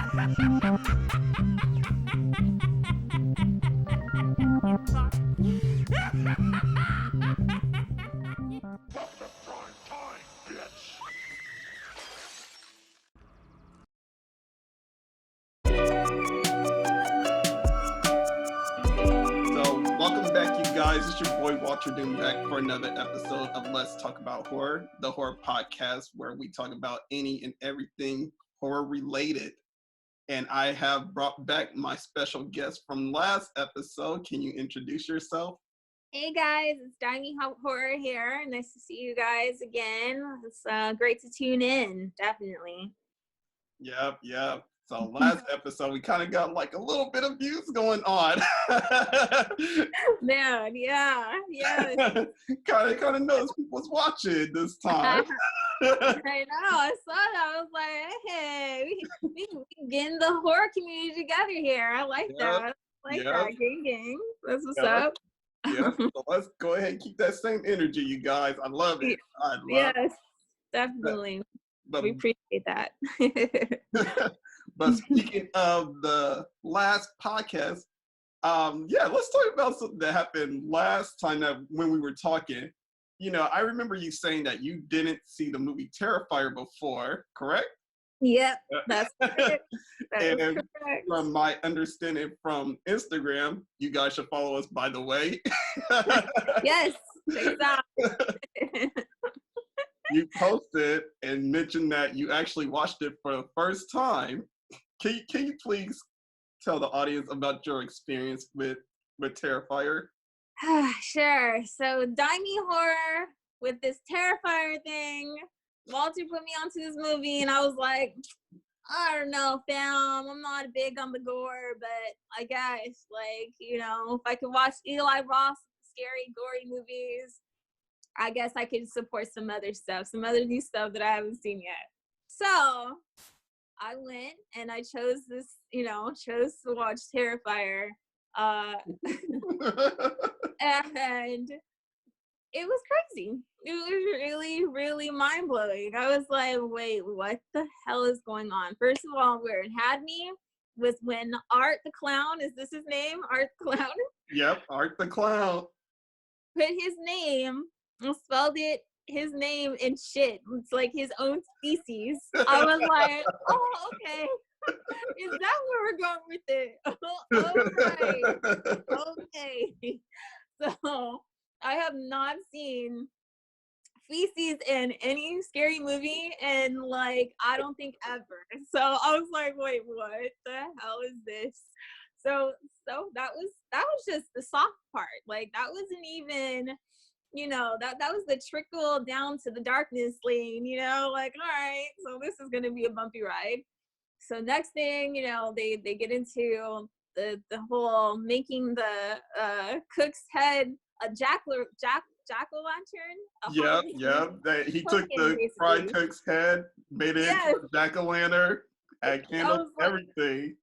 Welcome back, you guys. It's your boy Walterdoom back for another episode of Let's Talk About Horror, the horror podcast where we talk about any and everything horror related. And I have brought back my special guest from last episode. Can you introduce yourself? Hey guys, it's Dimi Horror here. Nice to see you guys again. It's great to tune in, definitely. Yep. So last episode, we kind of got like a little bit of views going on. Man, yeah. kind of noticed people was watching this time. I know, I saw that. I was like, hey, we getting the horror community together here. I like that. That. Gang. That's what's up. Yeah, so let's go ahead and keep that same energy, you guys. I love it. Yes, definitely. But we appreciate that. But speaking of the last podcast, let's talk about something that happened last time that when we were talking. You know, I remember you saying that you didn't see the movie Terrifier before, correct? Yep, that's correct. And from my understanding from Instagram, you guys should follow us, by the way. Yes, exactly. You posted and mentioned that you actually watched it for the first time. Can you please tell the audience about your experience with Terrifier? Sure. So Dimi Horror with this Terrifier thing. Walter put me onto this movie and I was like, I don't know, fam. I'm not big on the gore, but I guess, if I could watch Eli Roth scary, gory movies, I guess I could support some other stuff, some other new stuff that I haven't seen yet. So I went and I chose to watch Terrifier. And it was crazy. It was really, really mind-blowing. I was like, wait, what the hell is going on? First of all, where it had me was when Art the Clown, is this his name? Art the Clown? Yep, Art the Clown. Put his name, spelled it, his name in shit. It's like his own species. I was like, oh, okay. Is that where we're going with it? All right. Okay. So I have not seen feces in any scary movie and I don't think ever. So I was like, wait, what the hell is this? So that was just the soft part. That wasn't even, that was the trickle down to the darkness lane, all right, so this is gonna be a bumpy ride. So next thing, they get into the whole making the cook's head a jack-o'-lantern. Yep. He took the fried cook's head, made it into a jack-o'-lantern, had candles, everything.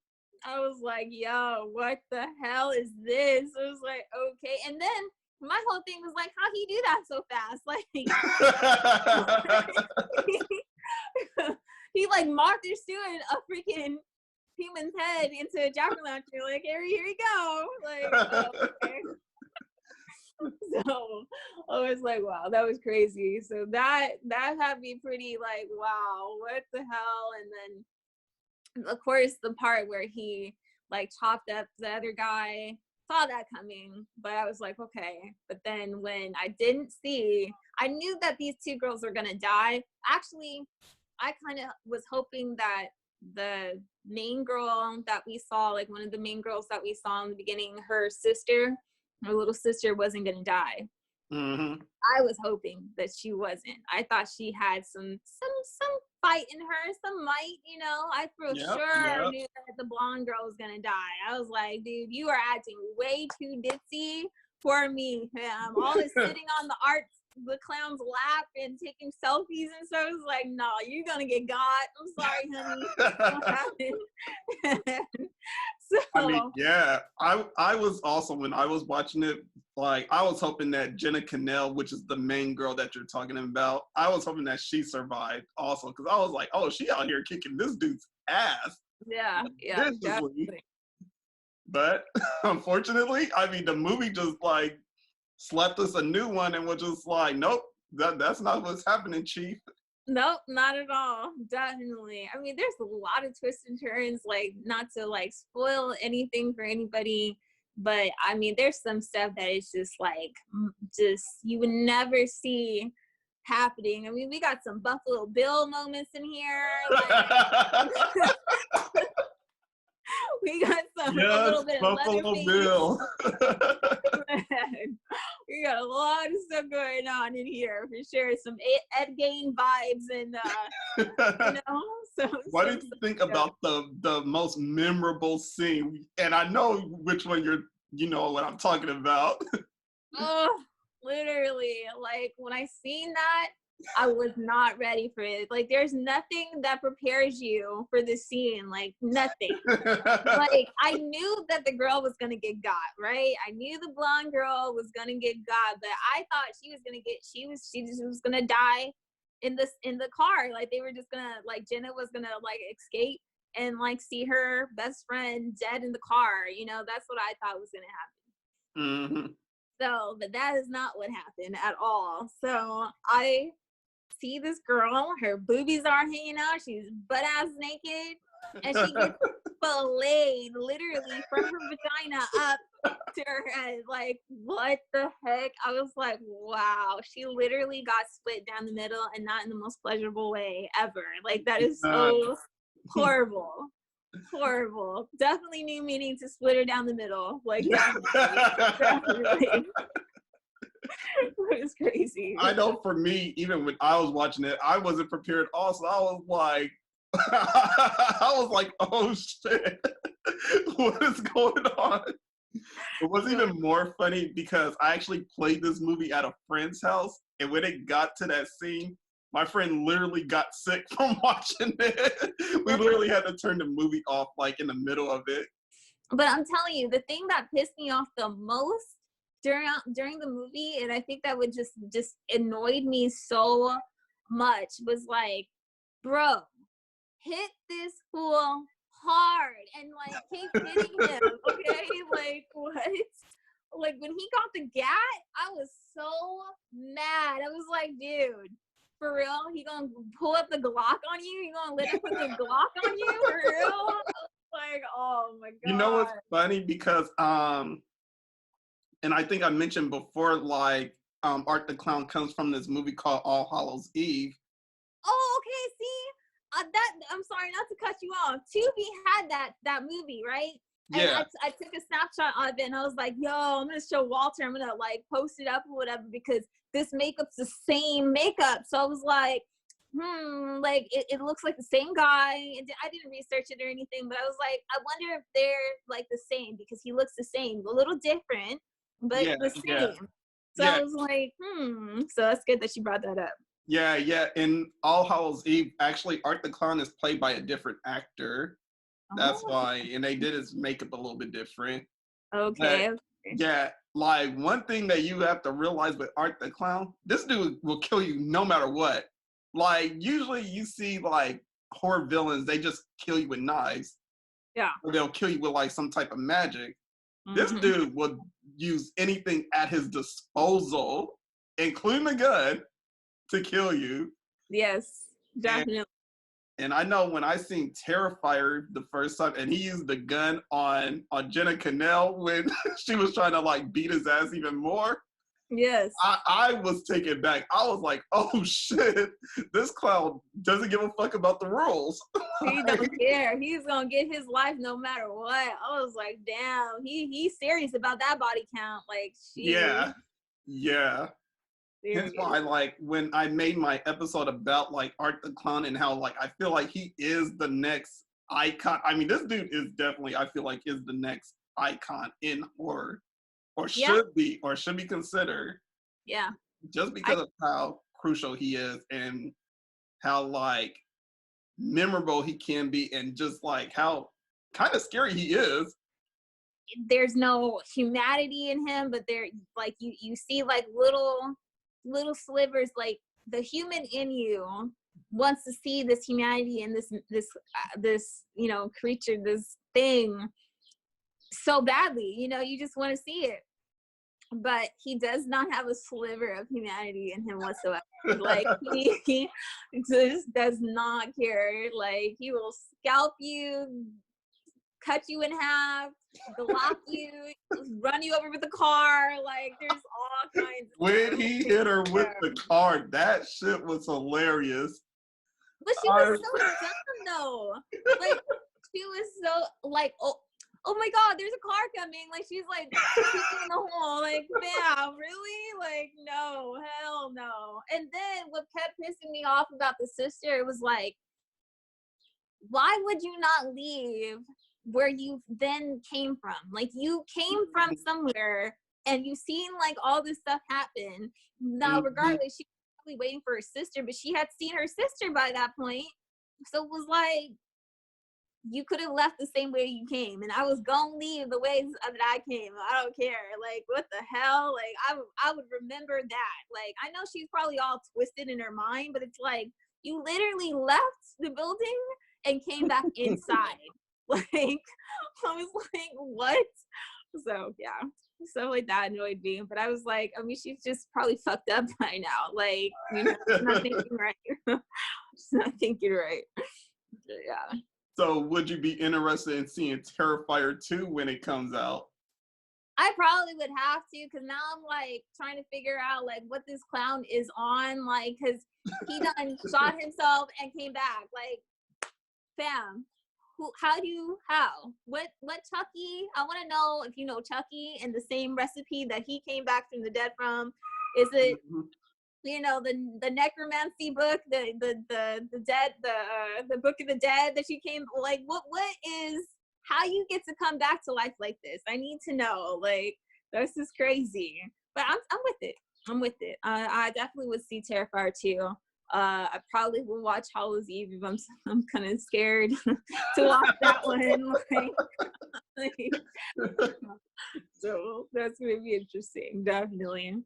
I was like, yo, what the hell is this? I was like, okay. And then my whole thing was like, how'd he do that so fast? He Martha Stewart a freaking human's head into a jack-o'-lantern. Here you go. Okay. So I was like, wow, that was crazy. So that had me pretty wow, what the hell? And then of course the part where he chopped up the other guy, saw that coming, but I was like, okay. But then when I didn't see, I knew that these two girls were gonna die. Actually, I kind of was hoping that the main girl that we saw, one of the main girls that we saw in the beginning, her little sister wasn't gonna die. Mm-hmm. I was hoping that she wasn't. I thought she had some fight in her, some might, I for sure knew that the blonde girl was gonna die. I was like, dude, you are acting way too ditzy for me, fam. All this sitting on the clown's lap and taking selfies and stuff. I was like, no, you're gonna get got. I'm sorry, honey. What happened? So I mean, yeah, I was also, when I was watching it, I was hoping that Jenna Cannell, which is the main girl that you're talking about, I was hoping that she survived also, because I was like, oh, she out here kicking this dude's ass. Yeah, yeah, viciously. definitely. But unfortunately, I mean, the movie just like slapped us a new one and was just like, nope, that's not what's happening, Chief. Nope, not at all. Definitely. I mean, there's a lot of twists and turns, like not to like spoil anything for anybody, but I mean, there's some stuff that is just like just you would never see happening. I mean, we got some Buffalo Bill moments in here. Like we got a Yes, little bit of Buffalo Leatherface. Bill. We got a lot of stuff going on in here for sure. Some Ed Gein vibes and you know, so What did you think about the most memorable scene? And I know which one you know what I'm talking about. oh, literally, like when I seen that, I was not ready for it. Like there's nothing that prepares you for this scene, like nothing. Like I knew that the girl was gonna get got, right? I knew the blonde girl was gonna get got, but I thought she just was gonna die in the car. Like they were just gonna like Jenna was gonna like escape and like see her best friend dead in the car. You know, that's what I thought was gonna happen. Mm-hmm. So, but that is not what happened at all. So I see this girl, her boobies are hanging out, she's butt ass naked, and she gets filleted literally from her vagina up to her head. Like, what the heck? I was like, wow, she literally got split down the middle and not in the most pleasurable way ever. Like, that is so horrible. Horrible. Definitely new meaning to split her down the middle. Like, definitely. It was crazy. I know for me, even when I was watching it, I wasn't prepared also. I was like, I was like, oh shit, what is going on? It was even more funny because I actually played this movie at a friend's house, and when it got to that scene, my friend literally got sick from watching it. We literally had to turn the movie off like in the middle of it. But I'm telling you, the thing that pissed me off the most during the movie, and I think that would just annoyed me so much, was like, bro, hit this fool hard and like keep hitting him, okay? Like what? Like when he got the gat, I was so mad. I was like, dude, for real? He gonna pull up the Glock on you? You gonna let him put the Glock on you? For real? I was like, oh my god. You know what's funny? Because and I think I mentioned before, like Art the Clown comes from this movie called All Hallows Eve. Oh, okay. See, that I'm sorry not to cut you off. Tubi had that movie, right? Yeah. And I took a snapshot of it, and I was like, "Yo, I'm gonna show Walter. I'm gonna like post it up or whatever because this makeup's the same makeup." So I was like, like it looks like the same guy. And I didn't research it or anything, but I was like, I wonder if they're like the same because he looks the same, a little different, but the same. Yeah. So I was like, So that's good that you brought that up. Yeah. In All Hallows Eve, actually, Art the Clown is played by a different actor. That's why, and they did his makeup a little bit different. Okay. But, yeah, like one thing that you have to realize with Art the Clown, this dude will kill you no matter what. Like usually you see like horror villains, they just kill you with knives. Yeah. Or they'll kill you with like some type of magic. This dude would use anything at his disposal, including a gun, to kill you. Yes, definitely. And I know when I seen Terrifier the first time, and he used the gun on Jenna Cannell when she was trying to like beat his ass even more. Yes. I was taken back. I was like, oh shit, this clown doesn't give a fuck about the rules. He don't care. He's gonna get his life no matter what. I was like, damn, he's serious about that body count. Like, yeah. Seriously. Hence why, like, when I made my episode about like Art the Clown and how like I feel like he is the next icon. I mean, this dude is definitely, I feel like, is the next icon in horror, or should be considered. Yeah. Just because of how crucial he is and how like memorable he can be, and just like how kind of scary he is. There's no humanity in him, but there, like, you see like little slivers, like the human in you wants to see this humanity and this creature, this thing so badly. You just want to see it. But he does not have a sliver of humanity in him whatsoever. Like, he just does not care. Like, he will scalp you, cut you in half, block you, run you over with a car. Like, there's all kinds of When he hit her with the car, that shit was hilarious. But she was so dumb, though. Like, she was so, like, oh my God, there's a car coming. Like, she's like shooting in the hole. Like, bam, really? Like, no, hell no. And then what kept pissing me off about the sister was like, why would you not leave where you then came from? Like, you came from somewhere and you've seen like all this stuff happen. Now, regardless, she was probably waiting for her sister, but she had seen her sister by that point. So it was like, you could have left the same way you came, and I was gonna leave the way that I came. I don't care. Like, what the hell? Like, I would remember that. Like, I know she's probably all twisted in her mind, but it's like, you literally left the building and came back inside. Like, I was like, what? So yeah, stuff like that annoyed me. But I was like, I mean, she's just probably fucked up by now. Like, she's not thinking right. She's not thinking right. Yeah. So would you be interested in seeing Terrifier 2 when it comes out? I probably would have to, because now I'm like trying to figure out like what this clown is on, like, because he done shot himself and came back. Like, fam, what Chucky? I want to know if you know Chucky and the same recipe that he came back from the dead from. Is it the necromancy book, the book of the dead that she came, like, what is, how you get to come back to life like this? I need to know. Like, this is crazy. But I'm with it. I definitely would see Terrifier 2. I probably will watch Halloween's Eve if I'm kind of scared to watch that one. So that's gonna be interesting, definitely.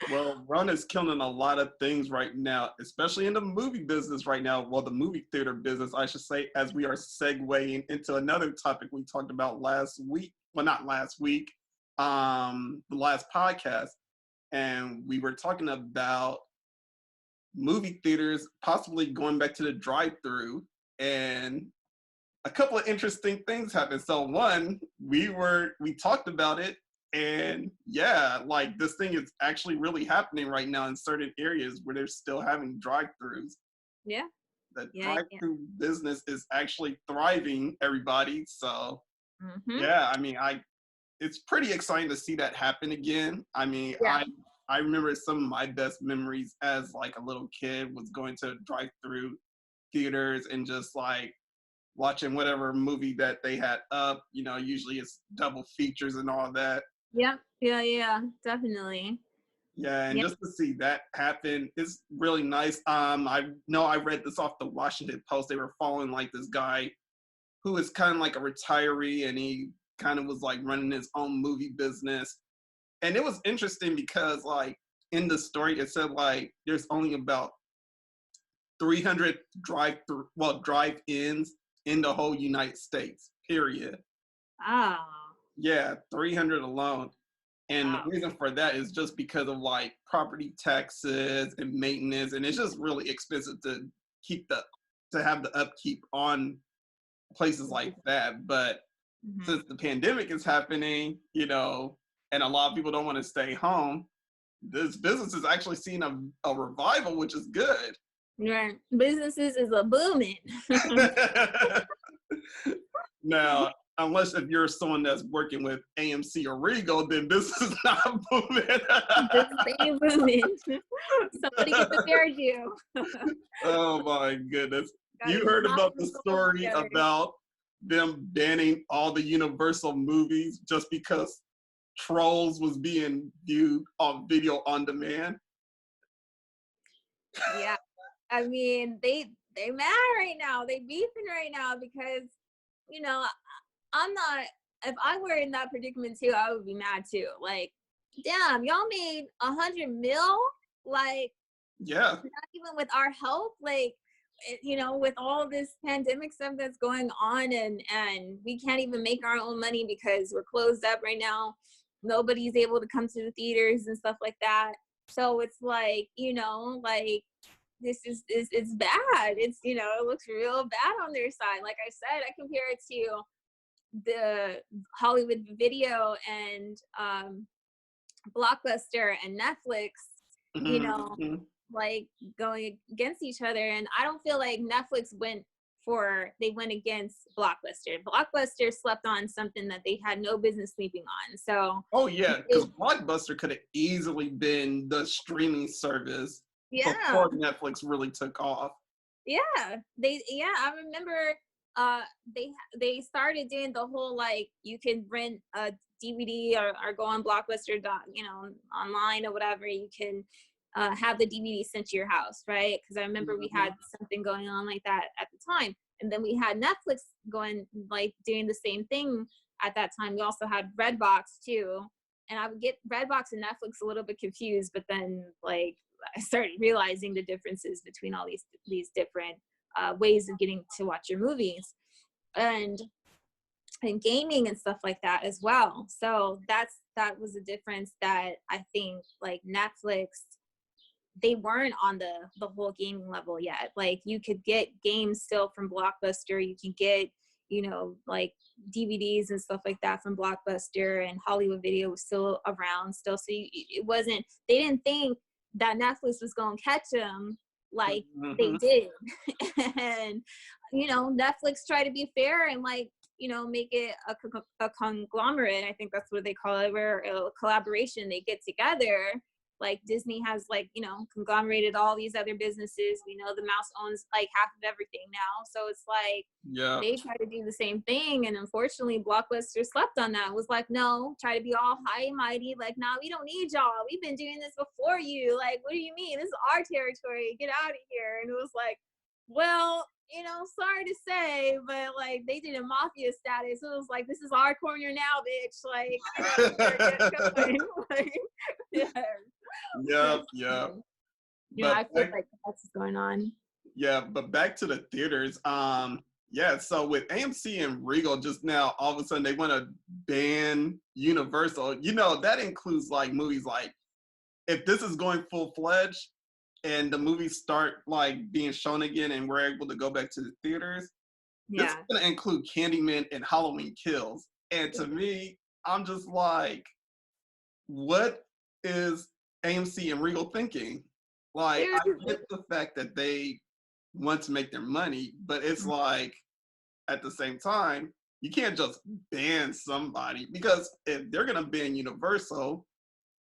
Well, Run is killing a lot of things right now, especially in the movie business right now. Well, the movie theater business, I should say, as we are segueing into another topic we talked about last week. Well, not last week, the last podcast. And we were talking about movie theaters possibly going back to the drive-through. And a couple of interesting things happened. So one, we talked about it. And yeah, like, this thing is actually really happening right now in certain areas where they're still having drive-throughs. Yeah. The drive-through business is actually thriving, everybody. So yeah, I mean, it's pretty exciting to see that happen again. I mean, I remember some of my best memories as like a little kid was going to drive-through theaters and just like watching whatever movie that they had up. Usually it's double features and all that. Yeah, definitely. Yeah, and just to see that happen is really nice. I know I read this off the Washington Post. They were following like this guy who is kind of like a retiree, and he kind of was like running his own movie business. And it was interesting because like in the story, it said like there's only about 300 drive-ins in the whole United States, period. Ah. Yeah, 300 alone. And the reason for that is just because of like property taxes and maintenance, and it's just really expensive to have the upkeep on places like that. But since the pandemic is happening, and a lot of people don't want to stay home, this business is actually seeing a revival, which is good. Right, businesses is a booming. Now, unless if you're someone that's working with AMC or Regal, then business is not booming. Business ain't booming. Somebody get prepared you. Oh my goodness. You heard about the story about them banning all the Universal movies just because Trolls was being viewed on video on demand? Yeah. I mean, they mad right now. They beefing right now because, I'm not, if I were in that predicament too, I would be mad too. Like, damn, y'all made $100 million? Like, Yeah. Not even with our help, like, with all this pandemic stuff that's going on, and we can't even make our own money because we're closed up right now. Nobody's able to come to the theaters and stuff like that. So it's like, like, this is it's bad. It's, it looks real bad on their side. Like I said, I compare it to the Hollywood Video and Blockbuster and Netflix, you know, Mm-hmm. like going against each other. And I don't feel like Netflix went against Blockbuster. Blockbuster slept on something that they had no business sleeping on. So Oh yeah, because Blockbuster could have easily been the streaming service yeah, before Netflix really took off. I remember they started doing the whole, like, you can rent a DVD or go on Blockbuster online or whatever. You can have the DVD sent to your house, right? Because I remember we had something going on like that at the time. And then we had Netflix going, like, doing the same thing at that time. We also had Redbox too. And I would get Redbox and Netflix a little bit confused, but then, like, I started realizing the differences between all these different ways of getting to watch your movies, and gaming and stuff like that as well. So that was a difference that I think, like, Netflix, they weren't on the whole gaming level yet. Like, you could get games still from Blockbuster. You can get, like, DVDs and stuff like that from Blockbuster, and Hollywood Video was still around still. So they didn't think that Netflix was going to catch them like they did. And, Netflix tried to be fair and, like, make it a conglomerate. I think that's what they call it, where a collaboration, they get together. Like, Disney has, like, conglomerated all these other businesses. We know the mouse owns, like, half of everything now. So it's like, they try to do the same thing. And unfortunately, Blockbuster slept on that. It was like, no, try to be all high and mighty. Like, nah, we don't need y'all. We've been doing this before you. Like, what do you mean? This is our territory. Get out of here. And it was like, well, sorry to say, but, like, they did a mafia status. So it was like, this is our corner now, bitch. Like, get going. Like, yeah. Yeah. I feel like that's what's going on. Yeah, but back to the theaters. Yeah, so with AMC and Regal just now, all of a sudden they want to ban Universal. That includes, like, movies like, if this is going full-fledged and the movies start, like, being shown again and we're able to go back to the theaters, this is going to include Candyman and Halloween Kills. And to me, I'm just like, what is AMC and Regal thinking? Like, I get the fact that they want to make their money, but it's like, at the same time, you can't just ban somebody, because if they're going to ban Universal,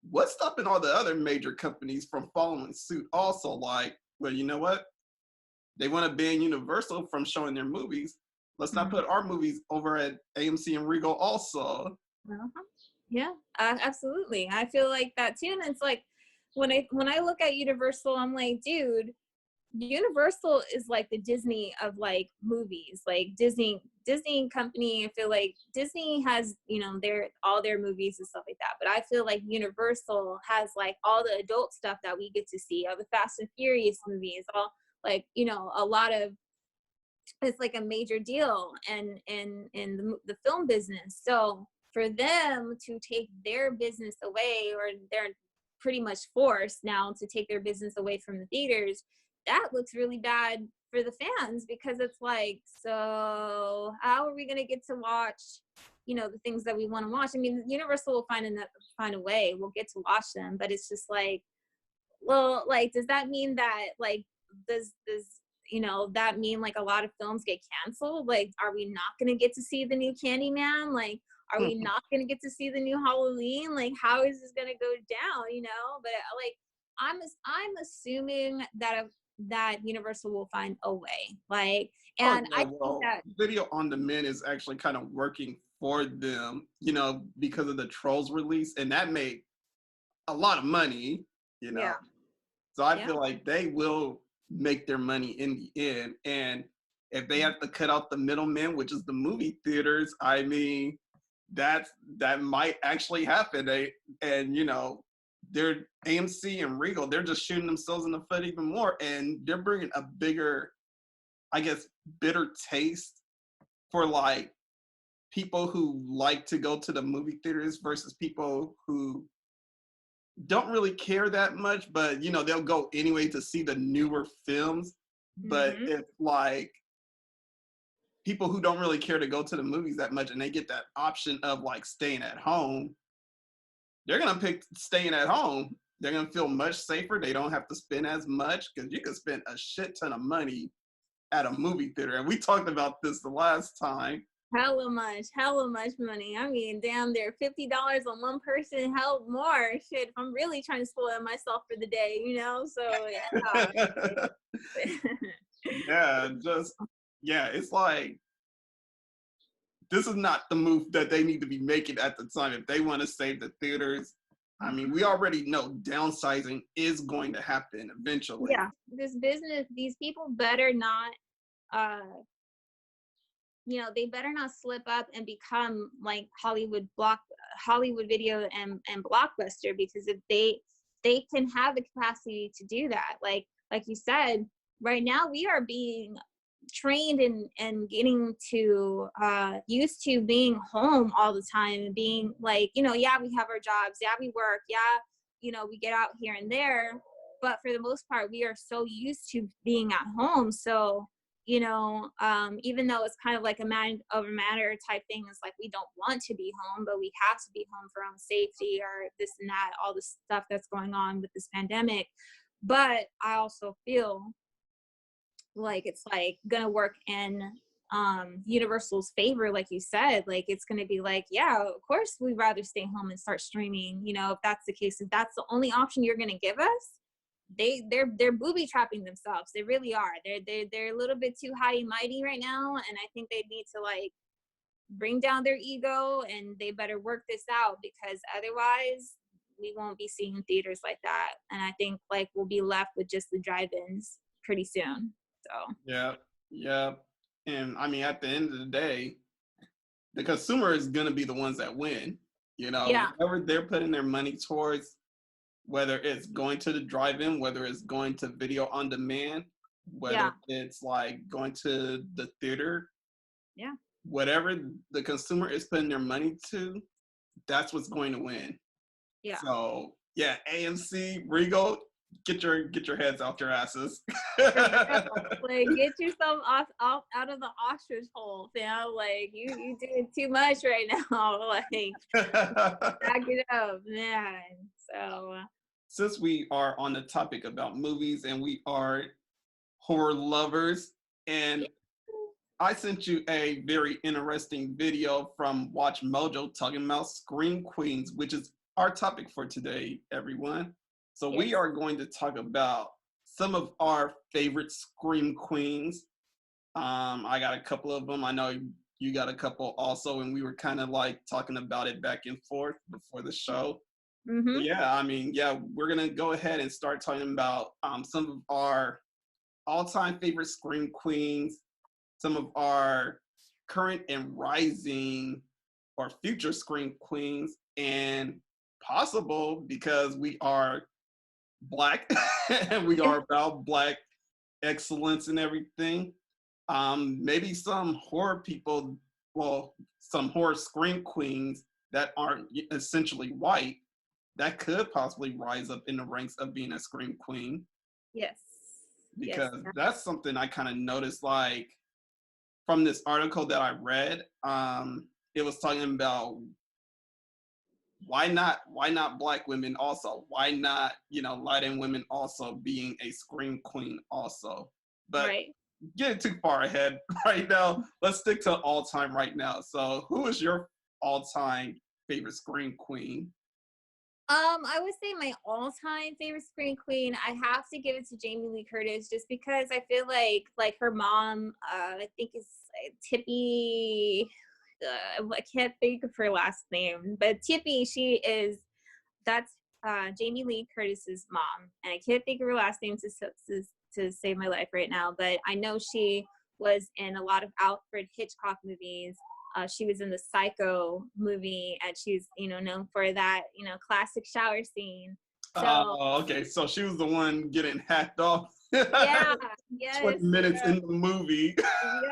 what's stopping all the other major companies from following suit also? Like, well, you know what? They want to ban Universal from showing their movies. Let's not put our movies over at AMC and Regal also. Yeah, absolutely. I feel like that too. And it's like, when I look at Universal, I'm like, dude, Universal is like the Disney of, like, movies. Like, Disney company, I feel like Disney has, all their movies and stuff like that. But I feel like Universal has, like, all the adult stuff that we get to see, all the Fast and Furious movies, all, like, a lot of, it's like a major deal in the film business. So for them to take their business away, or they're pretty much forced now to take their business away from the theaters, that looks really bad for the fans, because it's like, so how are we going to get to watch, the things that we want to watch? I mean, Universal will find a way. We'll get to watch them, but it's just like, well, like, does that mean that, like, does that mean, like, a lot of films get canceled? Like, are we not going to get to see the new Candyman? Like, are we not going to get to see the new Halloween? Like, how is this going to go down? But, like, I'm assuming that Universal will find a way. Like, and I think that video on demand is actually kind of working for them, because of the Trolls release, and that made a lot of money, Yeah. So I feel like they will make their money in the end. And if they have to cut out the middlemen, which is the movie theaters, I mean, that might actually happen. And they're AMC and Regal, they're just shooting themselves in the foot even more, and they're bringing a bigger, I guess, bitter taste for like people who like to go to the movie theaters versus people who don't really care that much, but you know, they'll go anyway to see the newer films. But Mm-hmm. if like people who don't really care to go to the movies that much and they get that option of like staying at home, they're gonna pick staying at home. They're gonna feel much safer. They don't have to spend as much because you can spend a shit ton of money at a movie theater. And we talked about this the last time. Hella much money. I mean, damn, they're $50 on one person, hell more. Shit, if I'm really trying to spoil myself for the day, you know? So, yeah. Yeah, it's like this is not the move that they need to be making at the time if they want to save the theaters. I mean, we already know downsizing is going to happen eventually. Yeah, this business, these people better not, they better not slip up and become like Hollywood Video and Blockbuster, because if they can have the capacity to do that. Like you said, right now we are being trained and getting to used to being home all the time and being like, yeah, we have our jobs, yeah, we work, yeah, we get out here and there, but for the most part we are so used to being at home. So even though it's kind of like a man over matter type thing, it's like we don't want to be home, but we have to be home for our own safety or this and that, all the stuff that's going on with this pandemic. But I also feel like it's like gonna work in Universal's favor, like you said. Like it's gonna be like, yeah, of course we'd rather stay home and start streaming, if that's the case, if that's the only option you're gonna give us. They're booby trapping themselves. They really are. They're a little bit too high and mighty right now, and I think they need to like bring down their ego, and they better work this out, because otherwise we won't be seeing theaters like that. And I think like we'll be left with just the drive-ins pretty soon. So Yeah. And I mean, at the end of the day, the consumer is gonna be the ones that win. yeah, Whatever they're putting their money towards, whether it's going to the drive-in, whether it's going to video on demand, whether it's like going to the theater, yeah, whatever the consumer is putting their money to, that's what's going to win. yeah. So yeah, AMC, Regal, get your heads out your asses. Like get yourself off out of the ostrich hole, like you doing too much right now. Like back it up, man. So since we are on the topic about movies and we are horror lovers, and I sent you a very interesting video from Watch Mojo talking about Scream Queens, which is our topic for today, everyone. So we are going to talk about some of our favorite Scream Queens. I got a couple of them. I know you got a couple also, and we were kind of like talking about it back and forth before the show. mm-hmm. Yeah, I mean, yeah, we're gonna go ahead and start talking about some of our all-time favorite Scream Queens, some of our current and rising or future Scream Queens, and possible, because we are Black and we are about Black excellence and everything. Maybe some horror people, well, some horror Scream Queens that aren't essentially white, that could possibly rise up in the ranks of being a Scream Queen. Yes. Because that's something I kind of noticed, like from this article that I read. It was talking about why not Black women also? Why not, light-skinned women also being a Scream Queen also? But getting too far ahead right now, let's stick to all-time right now. So who is your all-time favorite Scream Queen? I would say my all-time favorite Scream Queen, I have to give it to Jamie Lee Curtis, just because I feel like her mom, I think is Tippy. I can't think of her last name, but Tippy, that's Jamie Lee Curtis's mom, and I can't think of her last name to save my life right now, but I know she was in a lot of Alfred Hitchcock movies. She was in the Psycho movie, and she's known for that classic shower scene. So Okay. So she was the one getting hacked off. yeah, 20 yes, minutes yeah. in the movie.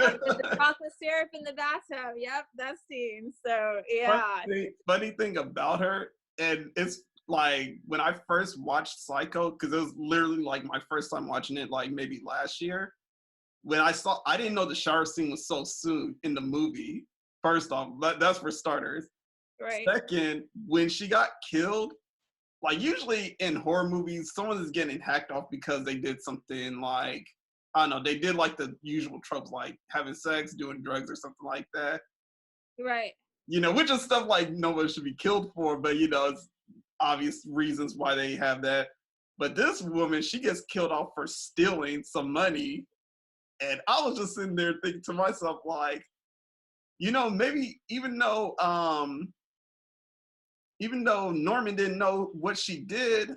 Yep, with the chocolate syrup in the bathtub. Yep, that scene. So yeah. Funny thing about her, and it's like when I first watched Psycho, because it was literally like my first time watching it, like maybe last year. When I didn't know the shower scene was so soon in the movie. First off, that's for starters. Right. Second, when she got killed, like usually in horror movies, someone is getting hacked off because they did something like, I don't know, they did like the usual tropes like having sex, doing drugs or something like that. Right. Which is stuff like no one should be killed for, but it's obvious reasons why they have that. But this woman, she gets killed off for stealing some money. And I was just sitting there thinking to myself, like, maybe even though Norman didn't know what she did,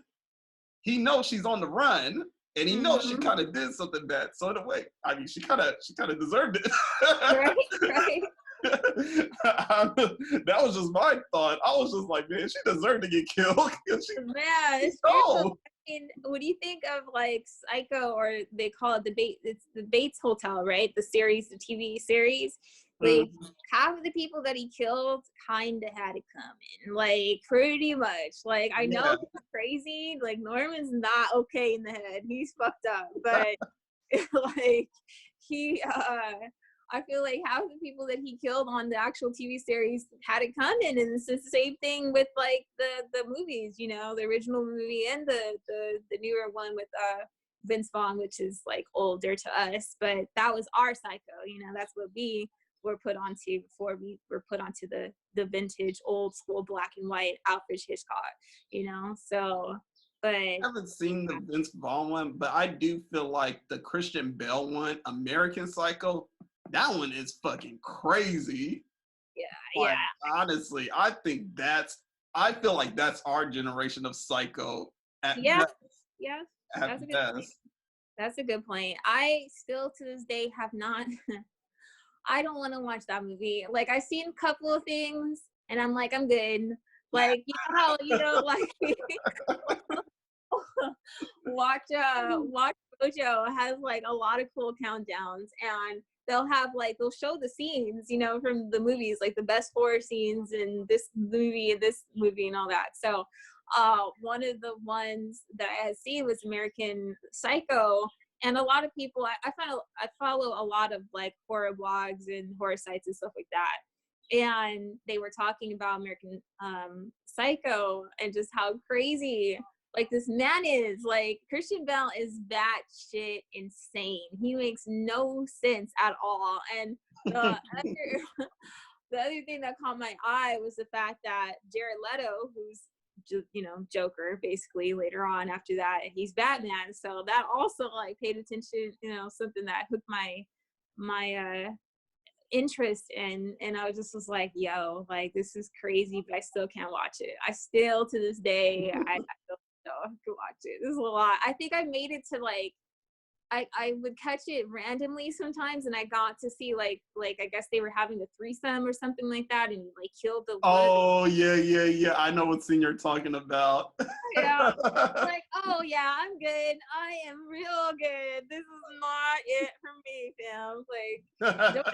he knows she's on the run, and he knows she Mm-hmm. kind of did something bad. So in a way, I mean, she kind of deserved it. Right. Right. That was just my thought. I was just like, man, she deserved to get killed. Man, it's No. I mean, what do you think of like Psycho, or they call it it's the Bates Hotel, right? The series, the TV series. Like half of the people that he killed kind of had it coming, like pretty much. Like I know he's crazy. Like Norman's not okay in the head. He's fucked up, but like he I feel like half the people that he killed on the actual TV series had it coming, and it's the same thing with like the movies, the original movie and the newer one with Vince Vaughn, which is like older to us, but that was our Psycho. That's what we were put onto before we were put onto the vintage old school black and white Alfred Hitchcock. So. But I haven't seen the Vince Vaughn one, but I do feel like the Christian Bale one, American Psycho, that one is fucking crazy. Yeah. Honestly, I feel like that's our generation of Psycho at best. Yeah. At That's a good best. point. That's a good point. I still to this day have not I don't want to watch that movie. Like I've seen a couple of things and I'm like, I'm good. Like, how, like watch Mojo has like a lot of cool countdowns, and they'll show the scenes, from the movies, like the best horror scenes in this movie and all that. So one of the ones that I had seen was American Psycho, and a lot of people I follow a lot of like horror blogs and horror sites and stuff like that, and they were talking about American Psycho and just how crazy like this man is. Like Christian Bale is batshit insane. He makes no sense at all. And the other thing that caught my eye was the fact that Jared Leto, who's Joker, basically later on after that, he's Batman. So that also like paid attention, something that hooked my interest in, and I was like, yo, like this is crazy, but I still can't watch it. I still to this day I still could watch it. This is a lot. I think I made it to like I would catch it randomly sometimes, and I got to see like I guess they were having a threesome or something like that, and he like killed the Yeah. I know what scene you're talking about. Yeah. Like, oh yeah, I'm good. I am real good. This is not it for me, fam. Like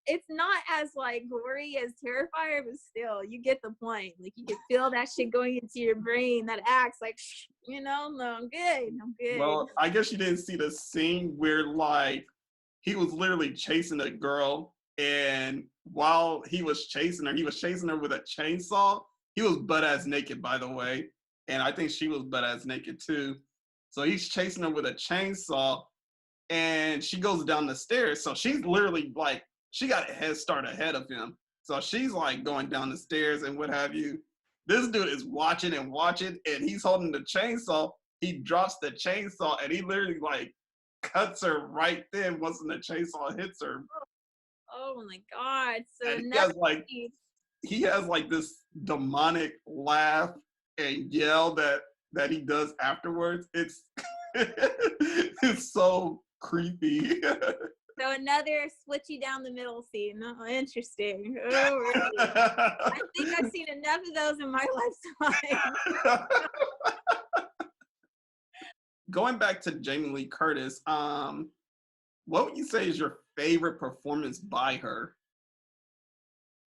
it's not as like gory as Terrifier, but still, you get the point. Like you can feel that shit going into your brain. That acts like, no, I'm good. I'm good. Well, I guess you didn't see the scene where like he was literally chasing a girl, and while he was chasing her with a chainsaw. He was butt-ass naked, by the way, and I think she was butt-ass naked too. So he's chasing her with a chainsaw, and she goes down the stairs. So she's literally like, she got a head start ahead of him. So she's like going down the stairs and what have you. This dude is watching, and he's holding the chainsaw. He drops the chainsaw, and he literally like cuts her right then once the chainsaw hits her. Oh my God. So and he has like this demonic laugh and yell that he does afterwards. It's it's so creepy. So another split you down the middle scene. Oh, interesting. Oh, really? I think I've seen enough of those in my lifetime. going back to Jamie Lee Curtis, what would you say is your favorite performance by her?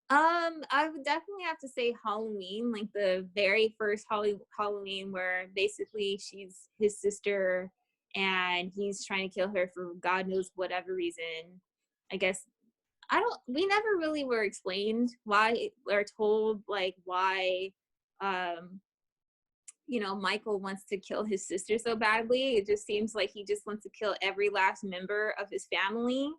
I would definitely have to say Halloween, like the very first Halloween, where basically she's his sister and he's trying to kill her for God knows whatever reason. I guess we never really were explained why, or told like why, um, Michael wants to kill his sister so badly. It just seems like he just wants to kill every last member of his family.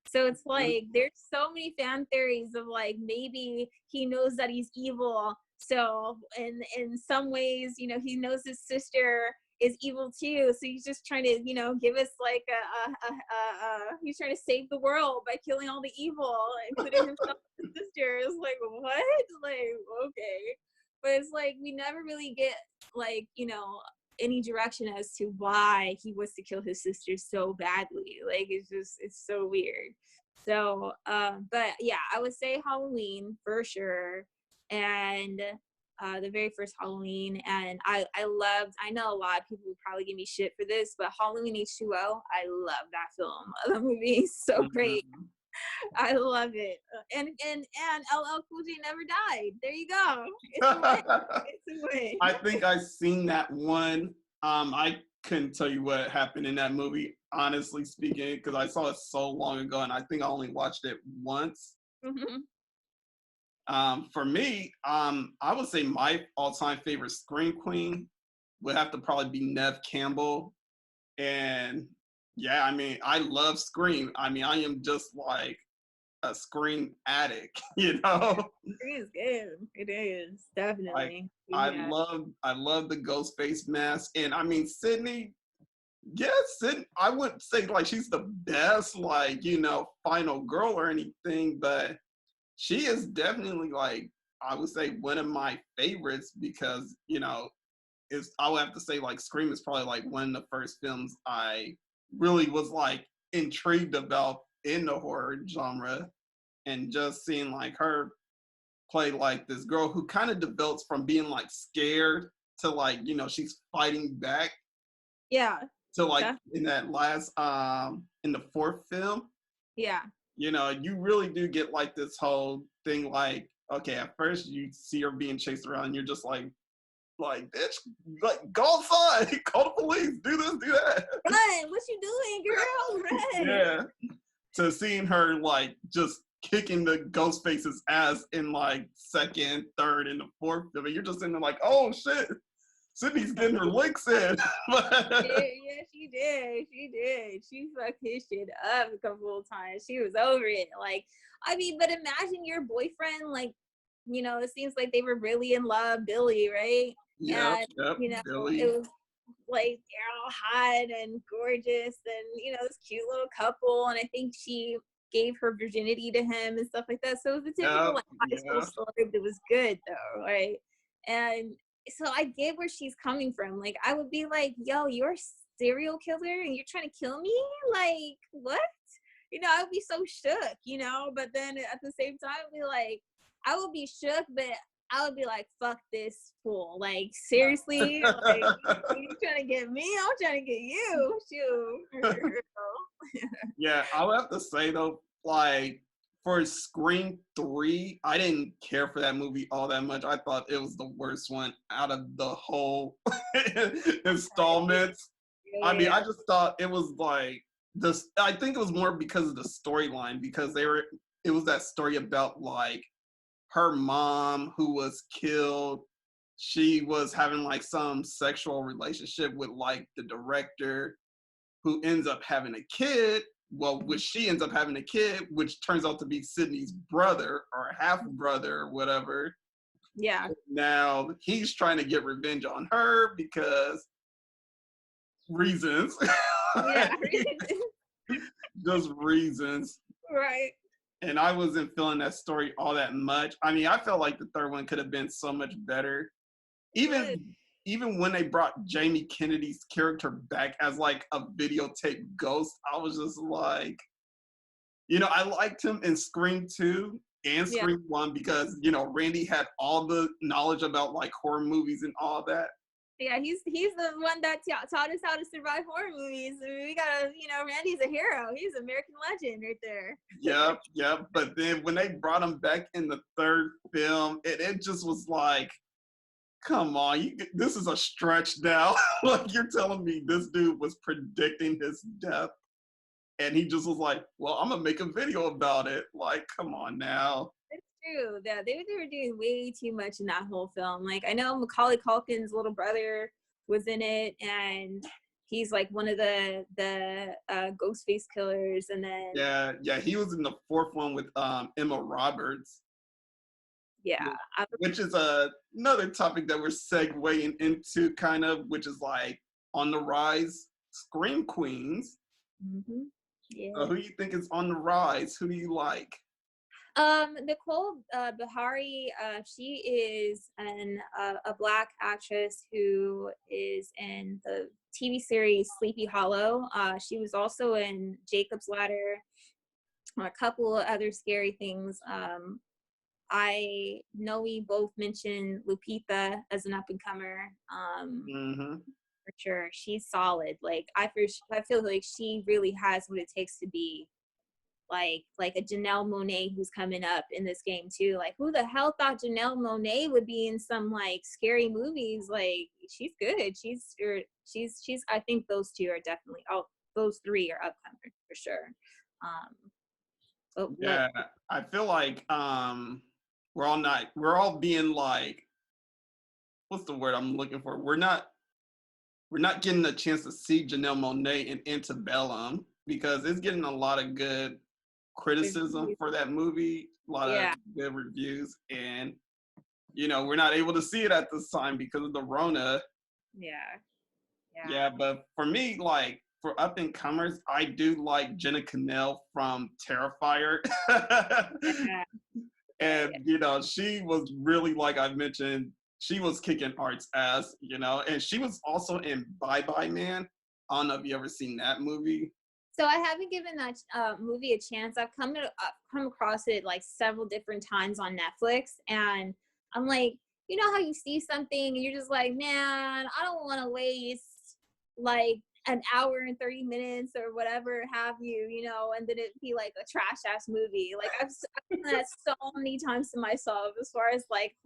So it's like there's so many fan theories of like maybe he knows that he's evil. So in some ways, he knows his sister is evil too. So he's just trying to, give us like he's trying to save the world by killing all the evil, including himself and his sister. It's like what? Like okay. But it's like we never really get like, any direction as to why he wants to kill his sister so badly. Like it's so weird. So but yeah, I would say Halloween for sure. And the very first Halloween. And I know a lot of people would probably give me shit for this, but Halloween H2O, I love that film. The movie is so great. I love it. And LL Cool J never died. There you go. It's a win. It's a win. I think I've seen that one. I couldn't tell you what happened in that movie, honestly speaking, because I saw it so long ago, and I think I only watched it once. Mm-hmm. For me, I would say my all-time favorite Scream Queen would have to probably be Neve Campbell. And yeah, I mean, I love Scream. I mean, I am just like a Scream addict, Scream is good. It is definitely. I love the ghost face mask, and I mean Sydney. Yes, Sydney. I wouldn't say like she's the best, like final girl or anything, but she is definitely like I would say one of my favorites because I would have to say like Scream is probably like one of the first films I really was like intrigued about in the horror genre, and just seeing like her play like this girl who kind of develops from being like scared to like she's fighting back. Yeah. So like in that last in the fourth film. Yeah. You really do get like this whole thing like okay, at first you see her being chased around and you're just like bitch, like go outside, call the police, do this, do that. Run, what you doing, girl? Run. Yeah. To seeing her like just kicking the Ghostface's ass in like second, third, and the fourth film, you're just in there like, oh shit, Sydney's getting her licks in. Yeah, she did. She fucked his shit up a couple of times. She was over it. Like, I mean, but imagine your boyfriend, like, it seems like they were really in love, Billy, right? Yep, Billy. It was like hot and gorgeous and this cute little couple, and I think she gave her virginity to him and stuff like that. So it was a typical like high school story, but it was good though, right? And so I get where she's coming from. Like I would be like, yo, you're a serial killer and you're trying to kill me? Like what? I would be so shook, but then at the same time I'd be like, I would be shook, but I would be like, fuck this fool. Like, seriously? Like, you trying to get me? I'm trying to get you. Shoot. Yeah, I would have to say, though, like, for Scream 3, I didn't care for that movie all that much. I thought it was the worst one out of the whole installments. Yeah. I mean, I just thought it was like, I think it was more because of the storyline, because it was that story about, like, her mom who was killed. She was having like some sexual relationship with like the director who ends up having a kid. Well, which she ends up having a kid, which turns out to be Sydney's brother or half brother or whatever. Yeah. Now he's trying to get revenge on her because reasons. Yeah. Just reasons. Right. And I wasn't feeling that story all that much. I mean, I felt like the third one could have been so much better. Even when they brought Jamie Kennedy's character back as like a videotape ghost, I was just like, I liked him in Scream 2 and Scream 1 because, Randy had all the knowledge about like horror movies and all that. Yeah, he's the one that taught us how to survive horror movies. We gotta, Randy's a hero. He's an American legend right there. Yep. But then when they brought him back in the third film, it just was like, come on, this is a stretch now. Like, you're telling me this dude was predicting his death, and he just was like, well, I'm gonna make a video about it. Like, come on now. It's true. Yeah, they were doing way too much in that whole film. Like, I know Macaulay Culkin's little brother was in it, and he's like one of the ghost face killers. And then Yeah, he was in the fourth one with Emma Roberts. Yeah, which is another topic that we're segueing into, kind of, which is like on the rise, scream queens. Mm-hmm. Yeah. So who do you think is on the rise? Who do you like? Nicole Beharie, she is a Black actress who is in the TV series Sleepy Hollow. She was also in Jacob's Ladder, a couple of other scary things. I know we both mentioned Lupita as an up-and-comer. For sure, she's solid. Like, I feel like she really has what it takes to be like a Janelle Monáe who's coming up in this game too. Like, who the hell thought Janelle Monáe would be in some like scary movies? Like, she's good. She's I think those two are definitely, those three are upcomers for sure. Yeah, I feel like we're all being like, what's the word I'm looking for? We're not getting a chance to see Janelle Monáe in Antebellum, because it's getting a lot of good criticism for that movie, a lot of good reviews, and we're not able to see it at this time because of the Rona. Yeah, but for me, like, for up and comers, I do like Jenna Cannell from Terrifier. And she was really, like I mentioned, she was kicking Art's ass, and she was also in Bye Bye Man. I don't know if you ever seen that movie. So I haven't given that movie a chance. I've come across it like several different times on Netflix, and I'm like, you know how you see something and you're just like, man, I don't want to waste like an hour and 30 minutes or whatever have you, and then it'd be like a trash ass movie. Like, I've done that so many times to myself as far as like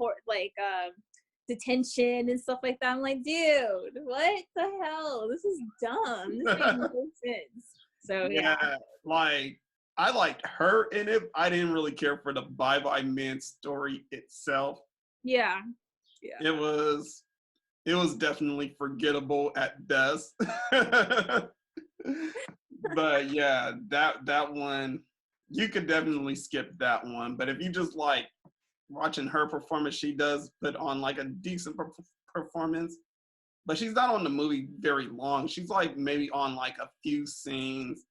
detention and stuff like that. I'm like, dude, what the hell? This is dumb. This makes no sense. So yeah, like, I liked her in it. I didn't really care for the Bye Bye Man story itself. Yeah. It was definitely forgettable at best. But yeah, that one, you could definitely skip that one. But if you just like watching her performance, she does put on like a decent performance. But she's not on the movie very long. She's like maybe on like a few scenes,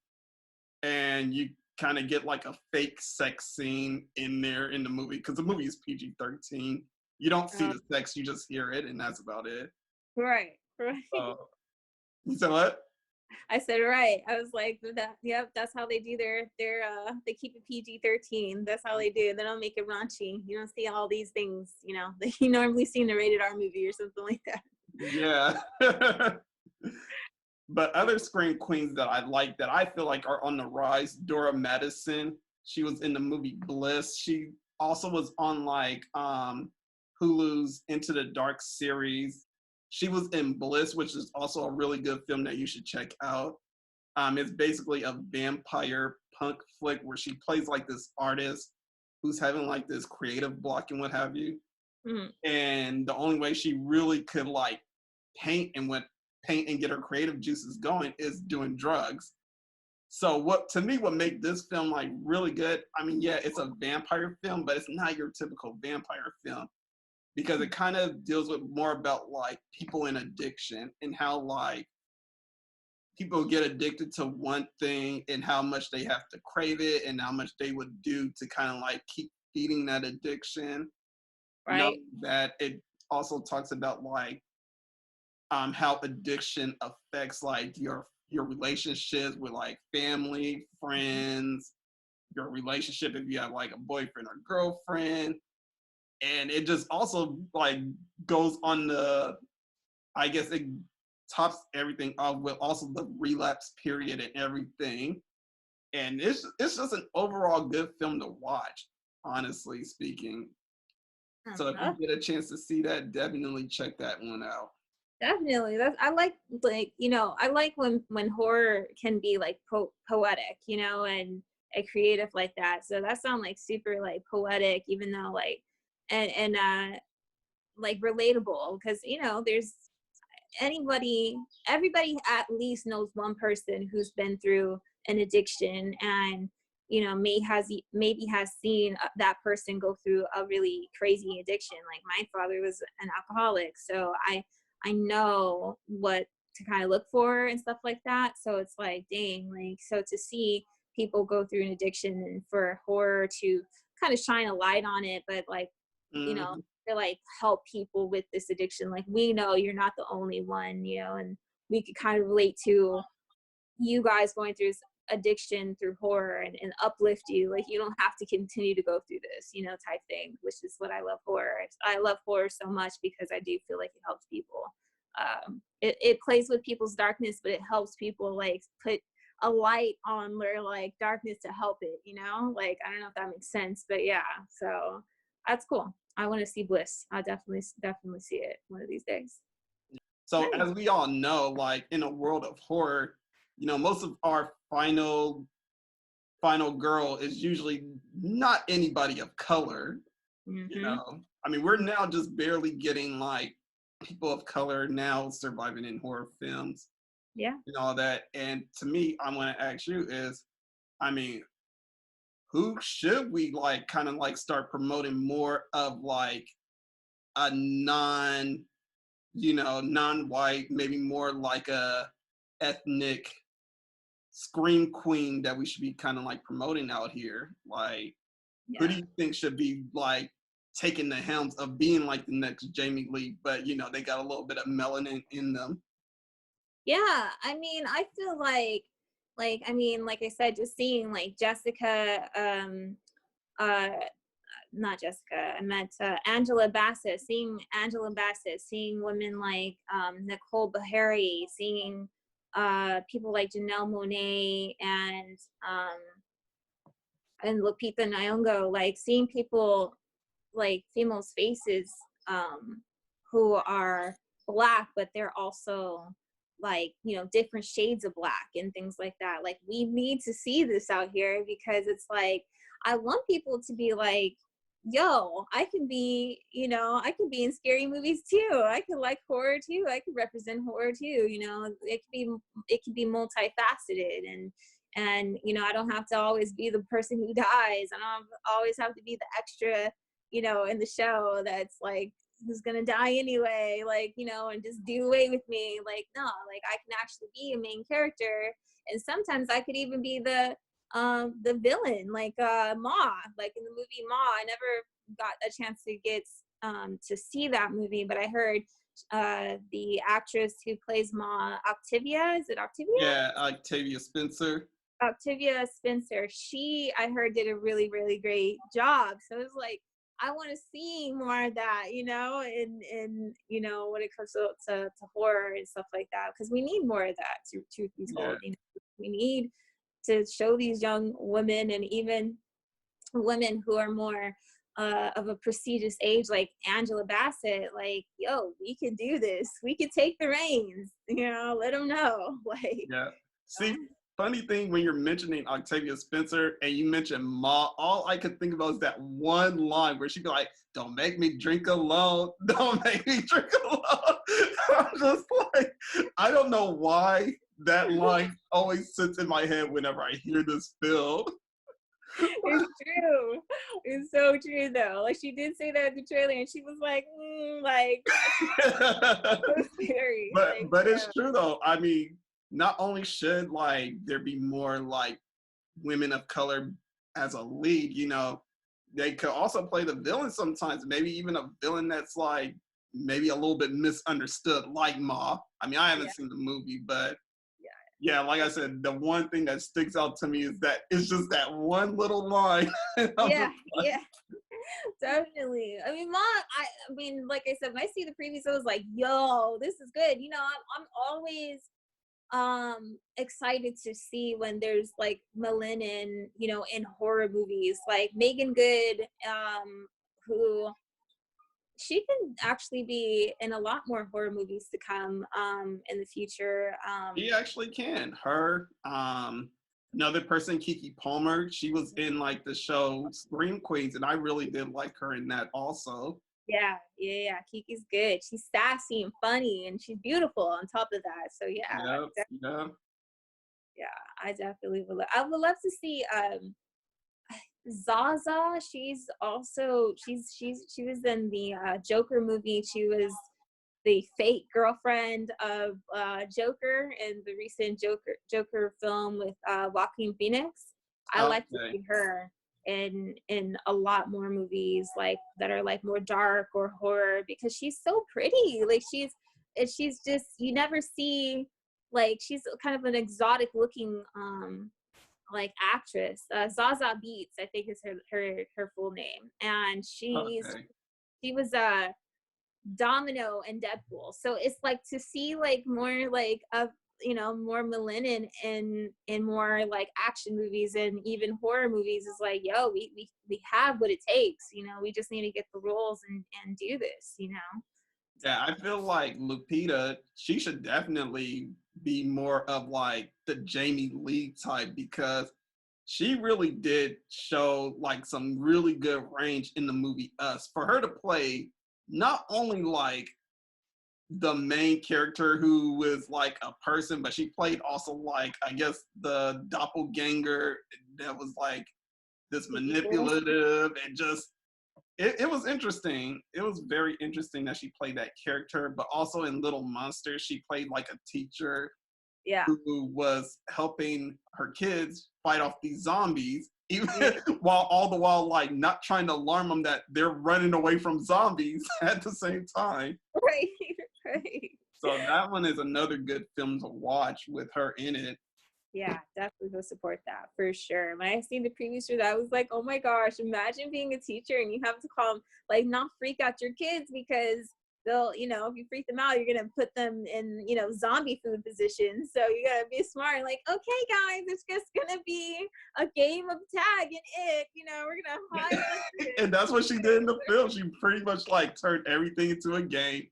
and you kind of get like a fake sex scene in there in the movie, because the movie is PG-13. You don't see the sex, you just hear it, and that's about it. Right. You said what? I said right. I was like, yep, that's how they do they keep it PG-13. That's how they do it. They don't make it raunchy. You don't see all these things, that you normally see in a rated R movie or something like that. Yeah. But other scream queens that I like, that I feel like are on the rise, Dora Madison. She was in the movie Bliss. She also was on like Hulu's Into the Dark series. She was in Bliss, which is also a really good film that you should check out. It's basically a vampire punk flick where she plays like this artist who's having like this creative block and what have you. Mm-hmm. And the only way she really could like paint and get her creative juices going is doing drugs. So what made this film like really good, I mean, yeah, it's a vampire film, but it's not your typical vampire film, because it kind of deals with more about like people in addiction and how like people get addicted to one thing and how much they have to crave it and how much they would do to kind of like keep feeding that addiction. Right. That it also talks about like how addiction affects like your relationships with like family, friends, your relationship if you have like a boyfriend or girlfriend. And it just also like goes on the I guess it tops everything off with also the relapse period and everything. And it's just an overall good film to watch, honestly speaking. So if you get a chance to see that, definitely check that one out. Definitely. That's I like you know, I like when horror can be like poetic, you know, and creative like that. So that sounds like super like poetic, even though like and like relatable, because you know there's everybody at least knows one person who's been through an addiction, and you know maybe has seen that person go through a really crazy addiction. Like my father was an alcoholic, so I know what to kind of look for and stuff like that. So it's like, dang, like, so to see people go through an addiction and for horror to kind of shine a light on it, but like, you know, to like help people with this addiction. Like, we know you're not the only one, you know, and we could kind of relate to you guys going through this addiction through horror and uplift you. Like, you don't have to continue to go through this, you know, type thing, which is what I love horror. I love horror so much because I do feel like it helps people. It plays with people's darkness, but it helps people like put a light on their like darkness to help it, you know? Like, I don't know if that makes sense, but yeah, so that's cool. I want to see Bliss. I'll definitely see it one of these days. So as we all know, like in a world of horror, you know, most of our final girl is usually not anybody of color. You know, I mean, we're now just barely getting like people of color now surviving in horror films. Yeah. And all that. And to me, I want to ask you is, I mean, who should we like kind of like start promoting more of like a non-white, maybe more like a ethnic scream queen that we should be kind of like promoting out here? Like, who do you think should be like taking the helms of being like the next Jamie Lee, but you know, they got a little bit of melanin in them? Yeah, I mean, I feel like I mean, like I said, just seeing like Jessica, uh, not Jessica, I meant Angela Bassett, seeing Angela Bassett, seeing women like Nicole Beharie, seeing people like Janelle Monáe and Lupita Nyong'o, like seeing people like females' faces who are Black, but they're also like, you know, different shades of Black and things like that. Like, we need to see this out here, because it's like, I want people to be like, yo, I can be, you know, I can be in scary movies too. I can like horror too. I can represent horror too. You know, it could be multifaceted, and you know, I don't have to always be the person who dies. I don't always have to be the extra, you know, in the show that's like, who's gonna die anyway, like, you know, and just do away with me. Like, no, like, I can actually be a main character, and sometimes I could even be the villain, like Ma, like in the movie Ma. I never got a chance to get to see that movie, but I heard the actress who plays Ma, Octavia, is it Octavia? Yeah, Octavia Spencer. Octavia Spencer, she, I heard, did a really, really great job. So it was like, I want to see more of that, you know, and you know, when it comes to horror and stuff like that, because we need more of that, to be told. You know, we need to show these young women, and even women who are more of a prestigious age, like Angela Bassett, like, yo, we can do this. We can take the reins, you know, let them know. Like, yeah. See, funny thing, when you're mentioning Octavia Spencer and you mentioned Ma, all I could think about is that one line where she'd be like, "Don't make me drink alone. Don't make me drink alone." I'm just like, I don't know why that line always sits in my head whenever I hear this film. It's true. It's so true though. Like, she did say that in the trailer, and she was like, like, so scary. But it's true though. I mean, not only should like there be more like women of color as a lead, you know, they could also play the villain sometimes. Maybe even a villain that's like maybe a little bit misunderstood, like Ma. I mean, I haven't seen the movie, but yeah, like I said, the one thing that sticks out to me is that it's just that one little line. Yeah. Definitely. I mean, I mean, like I said, when I see the previews, I was like, "Yo, this is good." You know, I'm always excited to see when there's like melanin, you know, in horror movies. Like Megan Good, who she can actually be in a lot more horror movies to come in the future. She actually can. Her, another person, Kiki Palmer, she was in like the show Scream Queens, and I really did like her in that also. Yeah. Kiki's good. She's sassy and funny, and she's beautiful on top of that. So Yep, yeah. yeah, I definitely would. I would love to see Zaza. She's also she was in the Joker movie. She was the fake girlfriend of Joker in the recent Joker film with Joaquin Phoenix. I like to Okay. see her in a lot more movies like that are like more dark or horror because she's so pretty. Like she's just, you never see, like she's kind of an exotic looking like actress. Zaza Beetz, I think is her full name, and Okay. she was Domino and Deadpool. So it's like to see like more like of, you know, more melanin in more like action movies and even horror movies is like, yo, we have what it takes, you know, we just need to get the roles and do this, you know. So Yeah, I feel like Lupita, she should definitely be more of like the Jamie Lee type because she really did show like some really good range in the movie Us. For her to play not only like the main character who was like a person, but she played also like I guess the doppelganger that was like this manipulative and just it was interesting. It was very interesting that she played that character, but also in Little Monsters, she played like a teacher yeah. who was helping her kids fight off these zombies, even Yeah. while all the while like not trying to alarm them that they're running away from zombies at the same time. Right. Right. So that one is another good film to watch with her in it. Yeah, definitely go support that for sure. When I seen the previews for that, I was like, oh my gosh, imagine being a teacher and you have to call them, like, not freak out your kids because they'll, you know, if you freak them out, you're gonna put them in, you know, zombie food positions. So you gotta be smart. Like, okay, guys, it's just gonna be a game of tag and it, you know, we're gonna hide under And that's what she did in the film. She pretty much like turned everything into a game,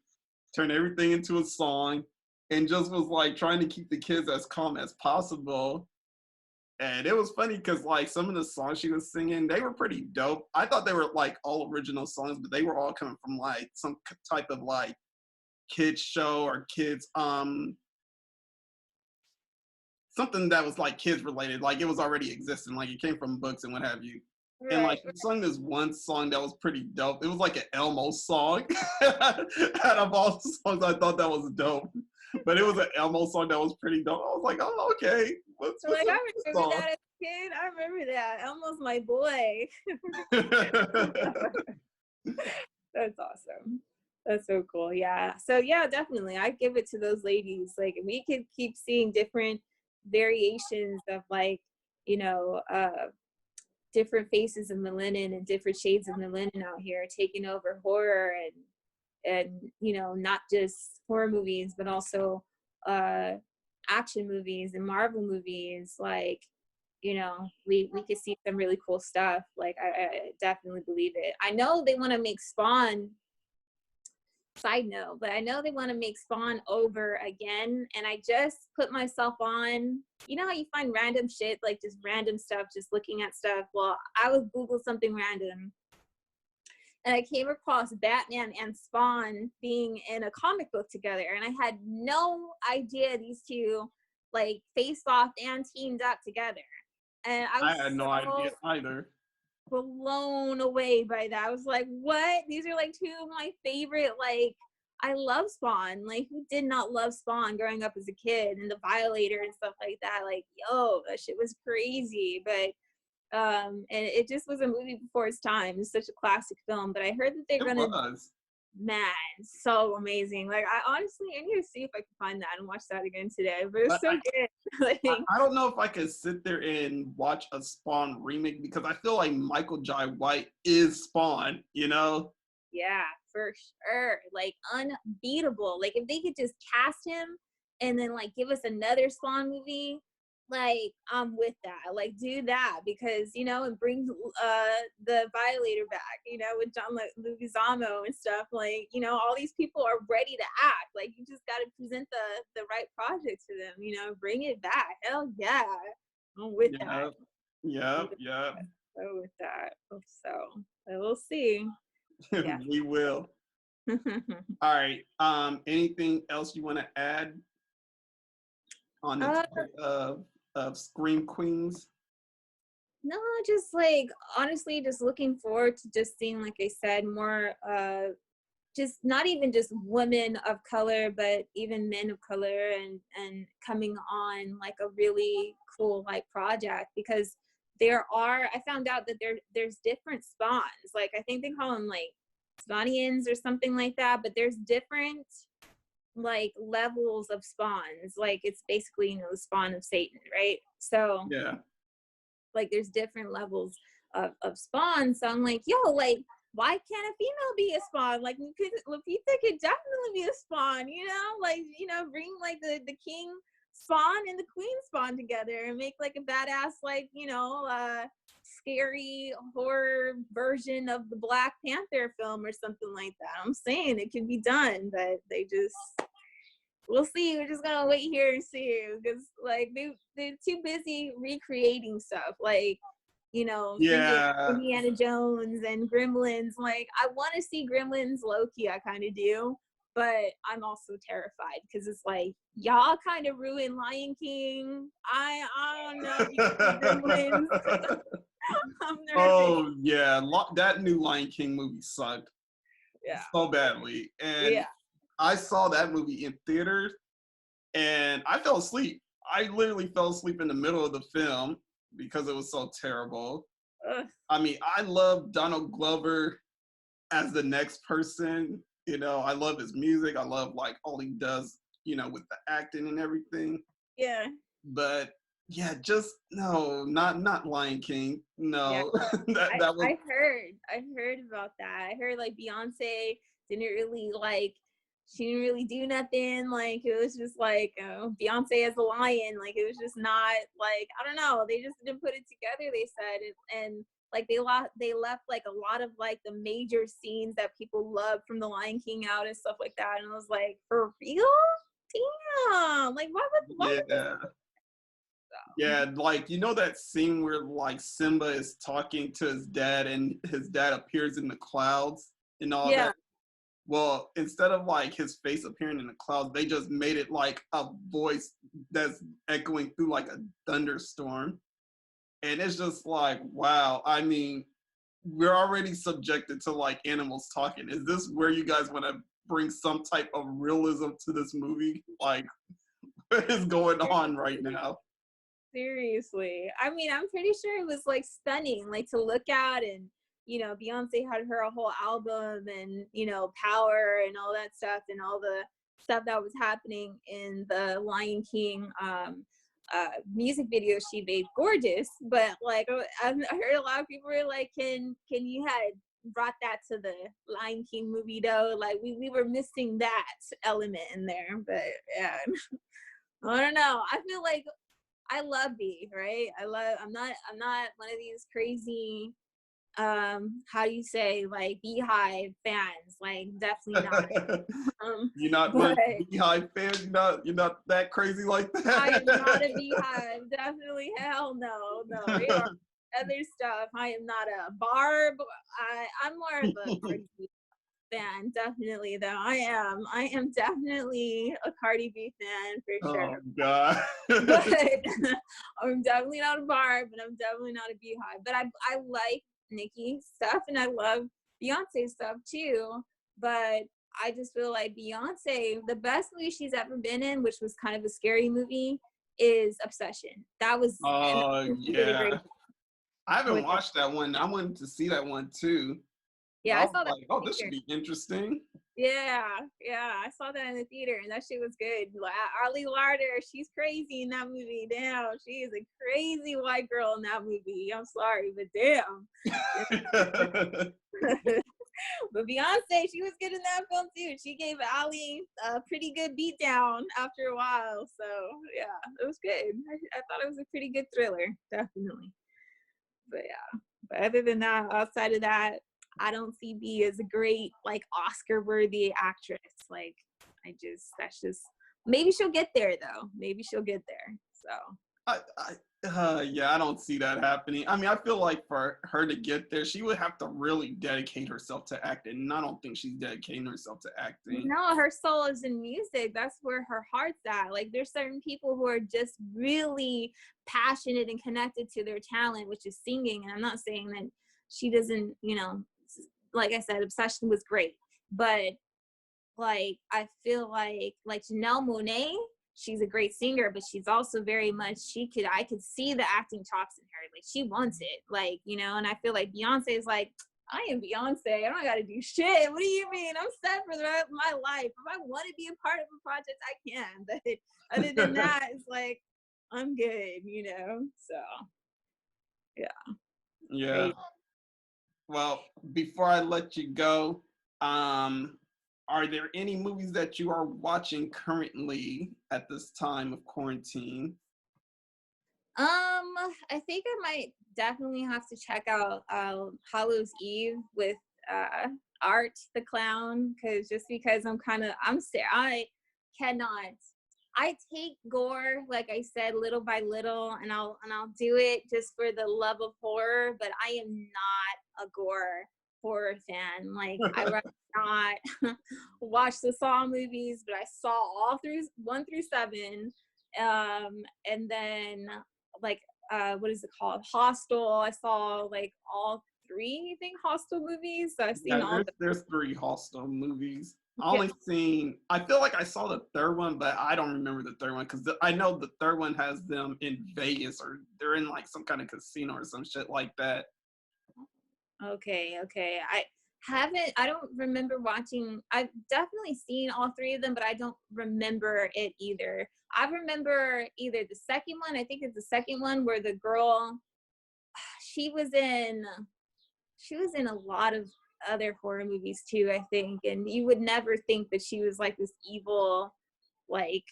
turned everything into a song, and just was like trying to keep the kids as calm as possible. And it was funny because like some of the songs she was singing, they were pretty dope. I thought they were like all original songs, but they were all coming from like some type of like kids show or kids something that was like kids related. Like it was already existing, like it came from books and what have you. And like right. she sung this one song that was pretty dope. It was like an Elmo song. Out of all the songs, I thought that was dope. But it was an Elmo song that was pretty dope. I was like, oh, okay. So What's like up I with remember that as a kid. I remember that. Elmo's my boy. this song? That's awesome. That's so cool. Yeah. So yeah, definitely. I give it to those ladies. Like we could keep seeing different variations of like, you know, different faces of melanin and different shades of melanin out here taking over horror and you know, not just horror movies, but also action movies and Marvel movies. Like, you know, we could see some really cool stuff. Like I definitely believe it. I know they want to make Spawn, side note, but I know they want to make Spawn over again. And I just put myself on, you know how you find random shit, like just random stuff, just looking at stuff. Well, I would Google something random and I came across Batman and Spawn being in a comic book together. And I had no idea these two like faced off and teamed up together. And I I was had no idea so either. blown away by that. I was like, what? These are like two of my favorite, like, I love Spawn. Like, who did not love Spawn growing up as a kid and the Violator and stuff like that? Like, yo, that shit was crazy. But and it just was a movie before its time. It's such a classic film. But I heard that they're It gonna was. man, so amazing. Like I honestly, I need to see if I can find that and watch that again today. But it's so good. Like, I don't know if I could sit there and watch a Spawn remake because I feel like Michael Jai White is Spawn, you know? yeah, for sure. Like unbeatable. Like if they could just cast him and then like give us another Spawn movie, like I'm with that. Like do that because it brings the Violator back, with John Leguizamo and stuff. Like, all these people are ready to act. Like you just gotta present the right project to them, bring it back. Hell yeah. I'm with that. Yep. So with that. So we'll see. Yeah. We will. All right. Anything else you want to add on the topic of Scream Queens? No, just like honestly, just looking forward to just seeing, like I said, more just not even just women of color, but even men of color and coming on like a really cool like project, because I found out that there's different spawns. Like I think they call them like Spawnians or something like that, but there's different like levels of spawns. Like it's basically the spawn of Satan, right? So yeah, like there's different levels of spawn. So I'm like, yo, like why can't a female be a spawn? Like Lupita could definitely be a spawn, like bring like the king spawn and the queen spawn together and make like a badass like scary horror version of the Black Panther film or something like that. I'm saying it can be done, but we'll see. We're just gonna wait here and see, because like they're too busy recreating stuff, like Indiana Jones and Gremlins. Like I want to see Gremlins low-key, I kind of do, but I'm also terrified because it's like y'all kind of ruined Lion King. I don't know if you can do Gremlins. I'm nervous. Oh yeah, that new Lion King movie sucked. Yeah. So badly, and I saw that movie in theaters, and I fell asleep. I literally fell asleep in the middle of the film because it was so terrible. Ugh. I mean, I love Donald Glover as the next person. I love his music. I love like all he does, with the acting and everything. Yeah. But yeah, just no, not Lion King. No, yeah. that was. I heard about that. I heard like Beyonce didn't really like. She didn't really do nothing. Like it was just like Beyonce as a lion. Like it was just not like, I don't know. They just didn't put it together. They said and like they left like a lot of like the major scenes that people love from the Lion King out and stuff like that. And I was like, for real? Damn! Like why would Yeah, like that scene where like Simba is talking to his dad and his dad appears in the clouds and all that. Well, instead of like his face appearing in the clouds, they just made it like a voice that's echoing through like a thunderstorm. And it's just like, wow. I mean, we're already subjected to like animals talking. Is this where you guys want to bring some type of realism to this movie? Like, what is going on right now? Seriously. I mean, I'm pretty sure it was like stunning, like to look at, and Beyonce had her whole album and Power and all that stuff and all the stuff that was happening in the Lion King music video she made. Gorgeous. But like I heard a lot of people were like, can you had brought that to the Lion King movie though? Like we were missing that element in there. But yeah, I don't know. I feel like I love B, right? I'm not one of these crazy how do you say, like Beehive fans. Like definitely not. You're not one Beehive fans. You're not that crazy like that. I am not a Beehive. Definitely hell no. They are other stuff. I am not a Barb. I'm more of a Cardi B fan, definitely though. I am definitely a Cardi B fan for sure. Oh God. But I'm definitely not a Barb, and I'm definitely not a Beehive. But I like Nicki stuff, and I love Beyonce stuff too. But I just feel like Beyonce, the best movie she's ever been in, which was kind of a scary movie, is Obsession. That was yeah. Really, I haven't watched that one. I wanted to see that one too. Yeah, I saw that. Like, oh, this should be interesting. Yeah, yeah, I saw that in the theater, and that shit was good. Like Arlie Larder, she's crazy in that movie. Damn, she is a crazy white girl in that movie. I'm sorry, but damn. But Beyonce, she was good in that film too. She gave Ali a pretty good beat down after a while. So yeah, it was good. I thought it was a pretty good thriller, definitely. But yeah, but other than that, outside of that, I don't see B as a great like Oscar worthy actress. Like that's just maybe she'll get there though. Maybe she'll get there. So yeah, I don't see that happening. I mean, I feel like for her to get there, she would have to really dedicate herself to acting, and I don't think she's dedicating herself to acting. no, her soul is in music. That's where her heart's at. Like there's certain people who are just really passionate and connected to their talent, which is singing. And I'm not saying that she doesn't, like I said, Obsession was great, but like I feel like Janelle Monáe, she's a great singer, but she's also very much I could see the acting chops in her. Like she wants it. Like, and I feel like Beyonce is like, I am Beyonce. I don't gotta do shit. What do you mean? I'm set for the rest of my life. If I want to be a part of a project, I can. But other than that, it's like I'm good, So yeah. Yeah. Great. Well, before I let you go, are there any movies that you are watching currently at this time of quarantine? I think I might definitely have to check out Hallows Eve with Art the Clown, because I cannot. I take gore, like I said, little by little, and I'll do it just for the love of horror. But I am not a gore horror fan. Like I rather not watch the Saw movies, but I saw all through 1 through 7, and then like what is it called? Hostel. I saw like all 3, I think, Hostel movies. So I've seen Yeah, all there's 3 Hostel movies. Yeah. I feel like I saw the 3rd one, but I don't remember the 3rd one because I know the 3rd one has them in Vegas, or they're in like some kind of casino or some shit like that. Okay. I don't remember watching. I've definitely seen all 3 of them, but I don't remember it either. I remember either the second one, I think it's the second one, where the girl, she was in a lot of other horror movies too, I think, and you would never think that she was like this evil like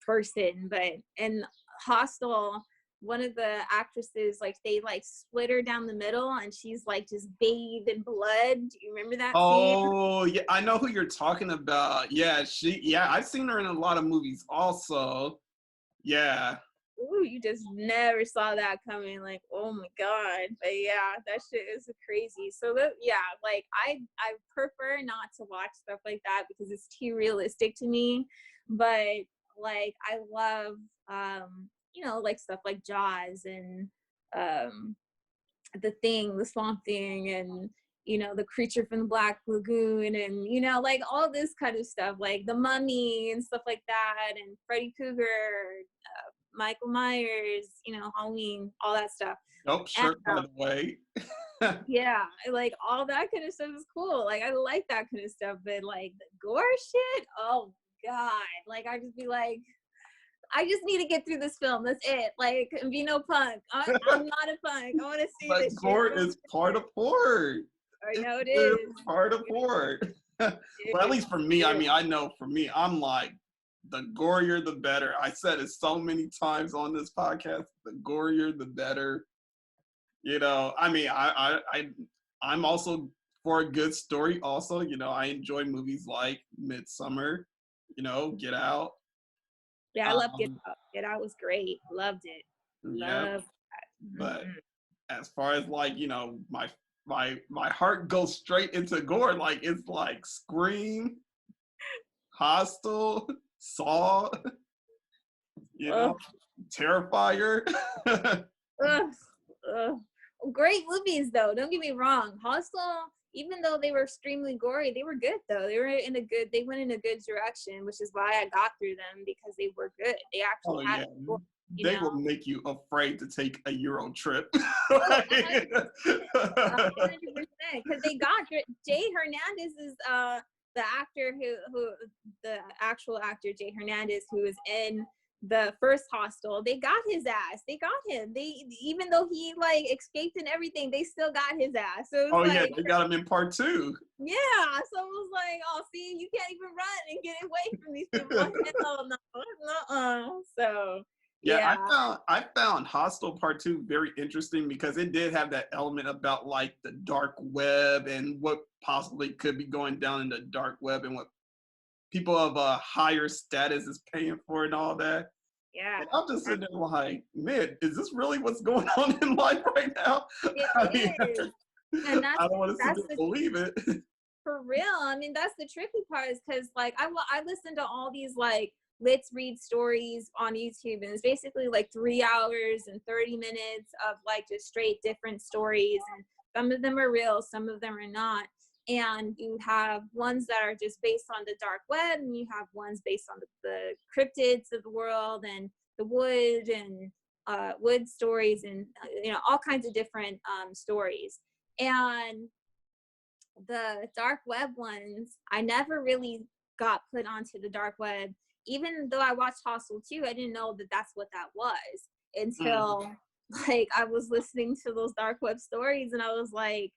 person. But in Hostel, one of the actresses, like they like split her down the middle and she's like just bathed in blood. Do you remember that scene? Oh, yeah, I know who you're talking about. Yeah, I've seen her in a lot of movies also. Yeah. Ooh, you just never saw that coming. Like, oh my god. But yeah, that shit is crazy. So like I prefer not to watch stuff like that because it's too realistic to me. But like I love like stuff like Jaws and the Swamp Thing, and the Creature from the Black Lagoon, and like all this kind of stuff, like The Mummy and stuff like that, and Freddy Krueger, Michael Myers, Halloween, all that stuff. Nope, shirt, by the way. Yeah, like all that kind of stuff is cool. Like I like that kind of stuff, but like the gore shit, oh god, like I just be like, I just need to get through this film. That's it. Like, be no punk. I'm not a punk. I want to see But this gore shit. is part of horror. I know it It's is. part of horror. But at least for me, I know for me, I'm like, the gorier the better. I said it so many times on this podcast. The gorier the better. I'm also for a good story. Also, I enjoy movies like Midsummer. Get Out. Yeah, I love Get Out. Get Out was great. Loved it. Yeah. Loved But as far as like, my heart goes straight into gore. Like it's like Scream, Hostel, Saw, Terrifier. Great movies though. Don't get me wrong. Hostel, even though they were extremely gory, they were good though. They went in a good direction, which is why I got through them, because they were good. They actually had. Yeah. They will make you afraid to take a Euro trip. 100%, because they got Jay Hernandez's the actor who the actual actor Jay Hernandez, who was in the first Hostel, they got his ass. They got him. They, even though he like escaped and everything, they still got his ass. So it was Oh yeah, like, they got him in part 2. yeah. So it was like, oh, see, you can't even run and get away from these people. Hell no. So Yeah, yeah. I found Hostel Part 2 very interesting because it did have that element about like the dark web and what possibly could be going down in the dark web and what people of a higher status is paying for and all that. Yeah. And I'm just sitting there like, man, is this really what's going on in life right now? I mean, It is. And I don't want to sit that's there and believe it. for real. I mean, that's the tricky part, is because like I listen to all these like let's read stories on YouTube, and it's basically like 3 hours and 30 minutes of like just straight different stories, and some of them are real, some of them are not. And you have ones that are just based on the dark web, and you have ones based on the cryptids of the world and the wood and wood stories, and you know, all kinds of different stories. And the dark web ones, I never really got put onto the dark web. Even though I watched Hostel 2, I didn't know that that's what that was until like I was listening to those dark web stories, and I was like,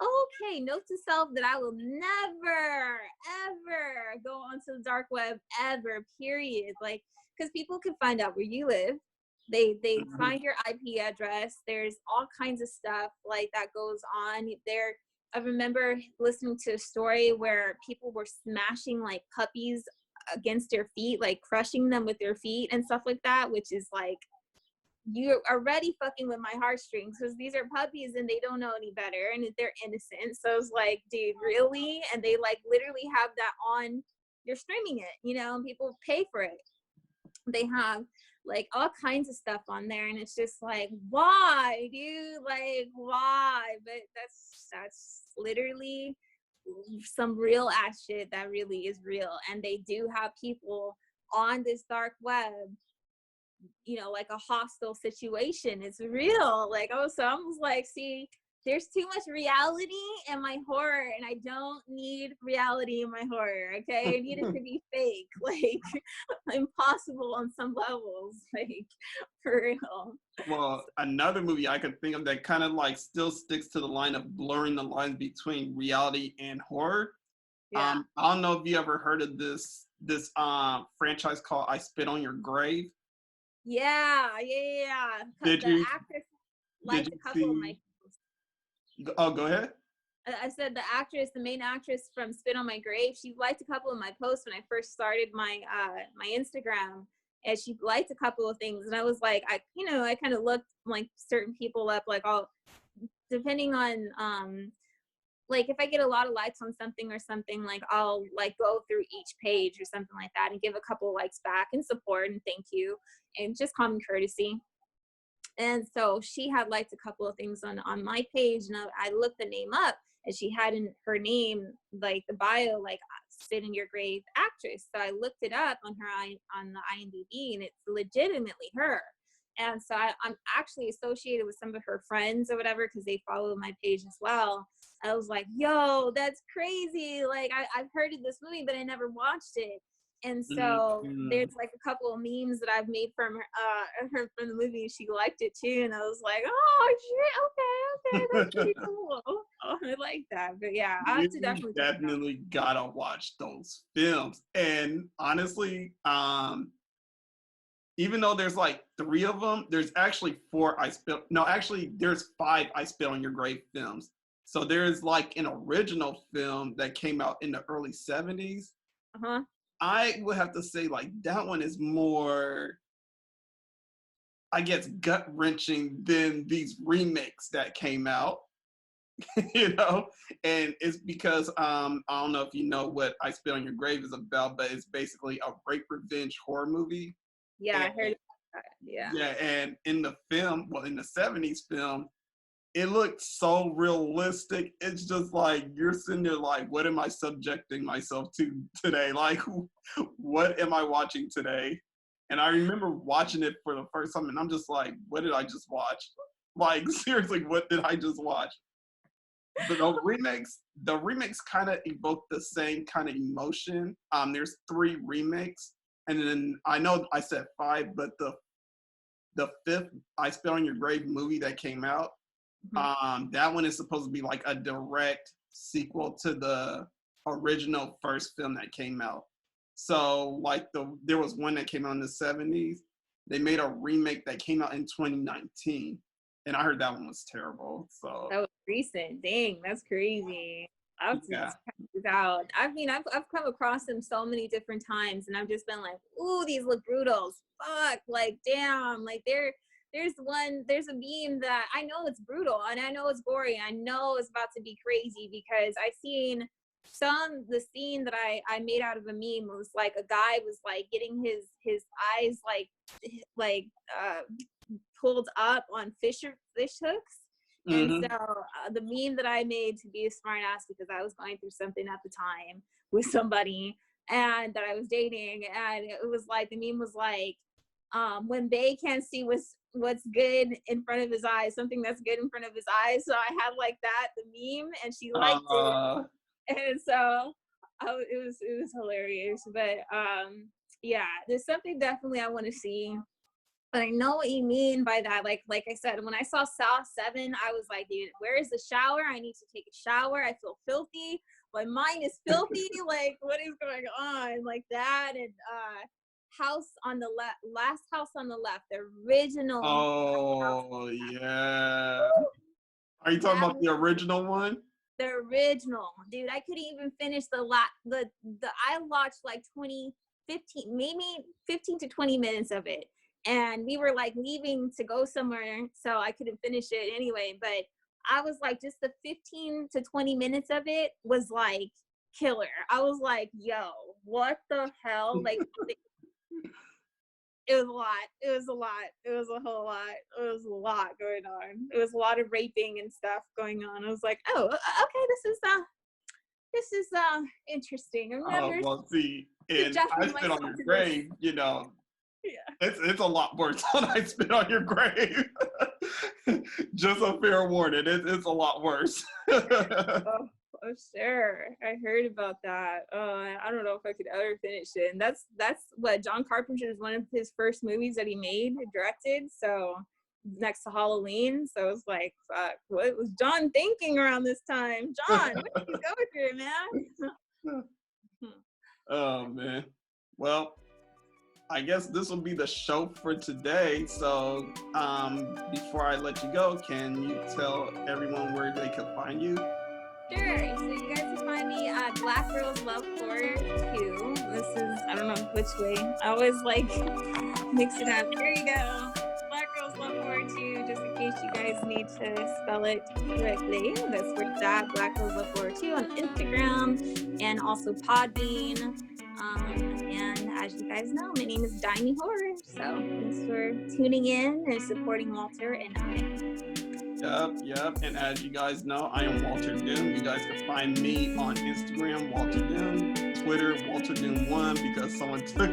okay, note to self that I will never ever go onto the dark web ever, period. Like, because people can find out where you live, they find your IP address, there's all kinds of stuff like that goes on there. I remember listening to a story where people were smashing like puppies against their feet, like crushing them with their feet and stuff like that, which is like, you're already fucking with my heartstrings, because these are puppies and they don't know any better and they're innocent. So it's like, dude, really? And they like literally have that on, you're streaming it, you know, and people pay for it. They have like all kinds of stuff on there, and it's just like, why, dude? Like, why? But that's literally some real ass shit that really is real. And they do have people on this dark web, you know, like a hostile situation. It's real. Like, oh, so I was like, see, there's too much reality in my horror, and I don't need reality in my horror. Okay, I need it to be fake, like impossible on some levels, like for real. Well, another movie I could think of that kind of like still sticks to the line of blurring the lines between reality and horror. Yeah. I don't know if you ever heard of this franchise called I Spit on Your Grave. Yeah. Did The you actress did liked you a couple of my see? Oh, go ahead. I said the actress, the main actress from Spit on My Grave, she liked a couple of my posts when I first started my my Instagram, and she liked a couple of things, and I was like, I kind of looked like certain people up, like all depending on like if I get a lot of likes on something or something, like I'll like go through each page or something like that and give a couple likes back and support and thank you and just common courtesy. And so she had liked a couple of things on my page, and I looked the name up, and she had in her name, like the bio, like Spit in Your Grave actress. So I looked it up on on the IMDb, and it's legitimately her. And so I'm actually associated with some of her friends or whatever, because they follow my page as well. I was like, yo, that's crazy. Like I've heard of this movie, but I never watched it. And so there's like a couple of memes that I've made from her from the movie. She liked it too, and I was like, "Oh shit, okay, that's pretty cool." Oh, I like that, but yeah, I have to You definitely check it out. definitely gotta watch those films. And honestly, even though there's like 3 of them, there's actually 4 actually there's 5 I Spit on Your Grave films. So there's like an original film that came out in the early 70s. Uh-huh. I would have to say like that one is more, I guess, gut wrenching than these remakes that came out, you know? And it's because I don't know if you know what I Spit on Your Grave is about, but it's basically a rape revenge horror movie. Yeah, And, I heard about that. Yeah. yeah, and in the film, well, in the 70s film, it looked so realistic. It's just like you're sitting there like, what am I subjecting myself to today? Like, what am I watching today? And I remember watching it for the first time, and I'm just like, what did I just watch? Like, seriously, what did I just watch? But the remakes kind of evoke the same kind of emotion. There's 3 remakes, and then I know I said 5, but the 5th I Spit on Your Grave movie that came out, that one is supposed to be like a direct sequel to the original first film that came out. So like there was one that came out in the 70s. They made a remake that came out in 2019. And I heard that one was terrible. So that was recent. Dang, that's crazy. I have to check this out. I mean, I've come across them so many different times, and I've just been like, ooh, these look brutal. Fuck, like damn, like there's a meme that I know it's brutal and I know it's gory. I know it's about to be crazy because I seen the scene that I made out of a meme was like a guy was like getting his eyes like pulled up on fish hooks. And so the meme that I made to be a smart ass because I was going through something at the time with somebody and that I was dating, and it was like the meme was like when they can't see what's good in front of his eyes, something that's good in front of his eyes. So I had like that the meme, and she liked it, and so it was hilarious. But yeah, there's something definitely I want to see. But I know what you mean by that. Like I said, when I saw Saw 7, I was like, dude, where is the shower? I need to take a shower. I feel filthy. My mind is filthy. Like, what is going on? Like that. And house on the last house on the left, the original. Oh, yeah. Are you talking about the original one? The original. Dude, I couldn't even finish I watched like 15 to 20 minutes of it. And we were like leaving to go somewhere, so I couldn't finish it anyway. But I was like, just the 15 to 20 minutes of it was like killer. I was like, yo, what the hell? Like, it was a lot. It was a lot. It was a whole lot. It was a lot going on. It was a lot of raping and stuff going on. I was like, oh, okay, this is interesting. I've never. Well, see, and I Spit on Your Grave, you know. Yeah. It's a lot worse when I Spit on Your Grave. Just a fair warning, it's a lot worse. Oh, sure. I heard about that. I don't know if I could ever finish it. And that's what John Carpenter is one of his first movies that he made, directed. So next to Halloween. So it's like, fuck, what was John thinking around this time? John, what did you go through, man? Oh man. Well, I guess this will be the show for today. So before I let you go, can you tell everyone where they can find you? Sure. So you guys can find me at Black Girls Love Horror 2. This is, I don't know which way. I always like mix it up. There you go. Black Girls Love Horror 2, just in case you guys need to spell it correctly. That's where it's at, Black Girls Love Horror 2 on Instagram and also Podbean. And as you guys know, my name is Dimi Horror. So thanks for tuning in and supporting Walter and I. Yep. And as you guys know, I am Walterdoom. You guys can find me on Instagram, Walterdoom, Twitter, Walterdoom1, because someone took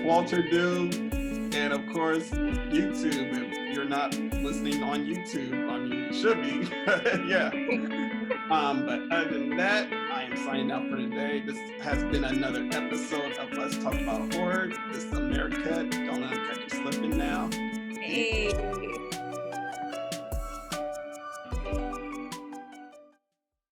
Walterdoom, and of course, YouTube. If you're not listening on YouTube, I mean, you should be. Yeah. But other than that, I am signing out for today. This has been another episode of Let's Talk About Horror. This is America. Don't let them catch you slipping now. Hey.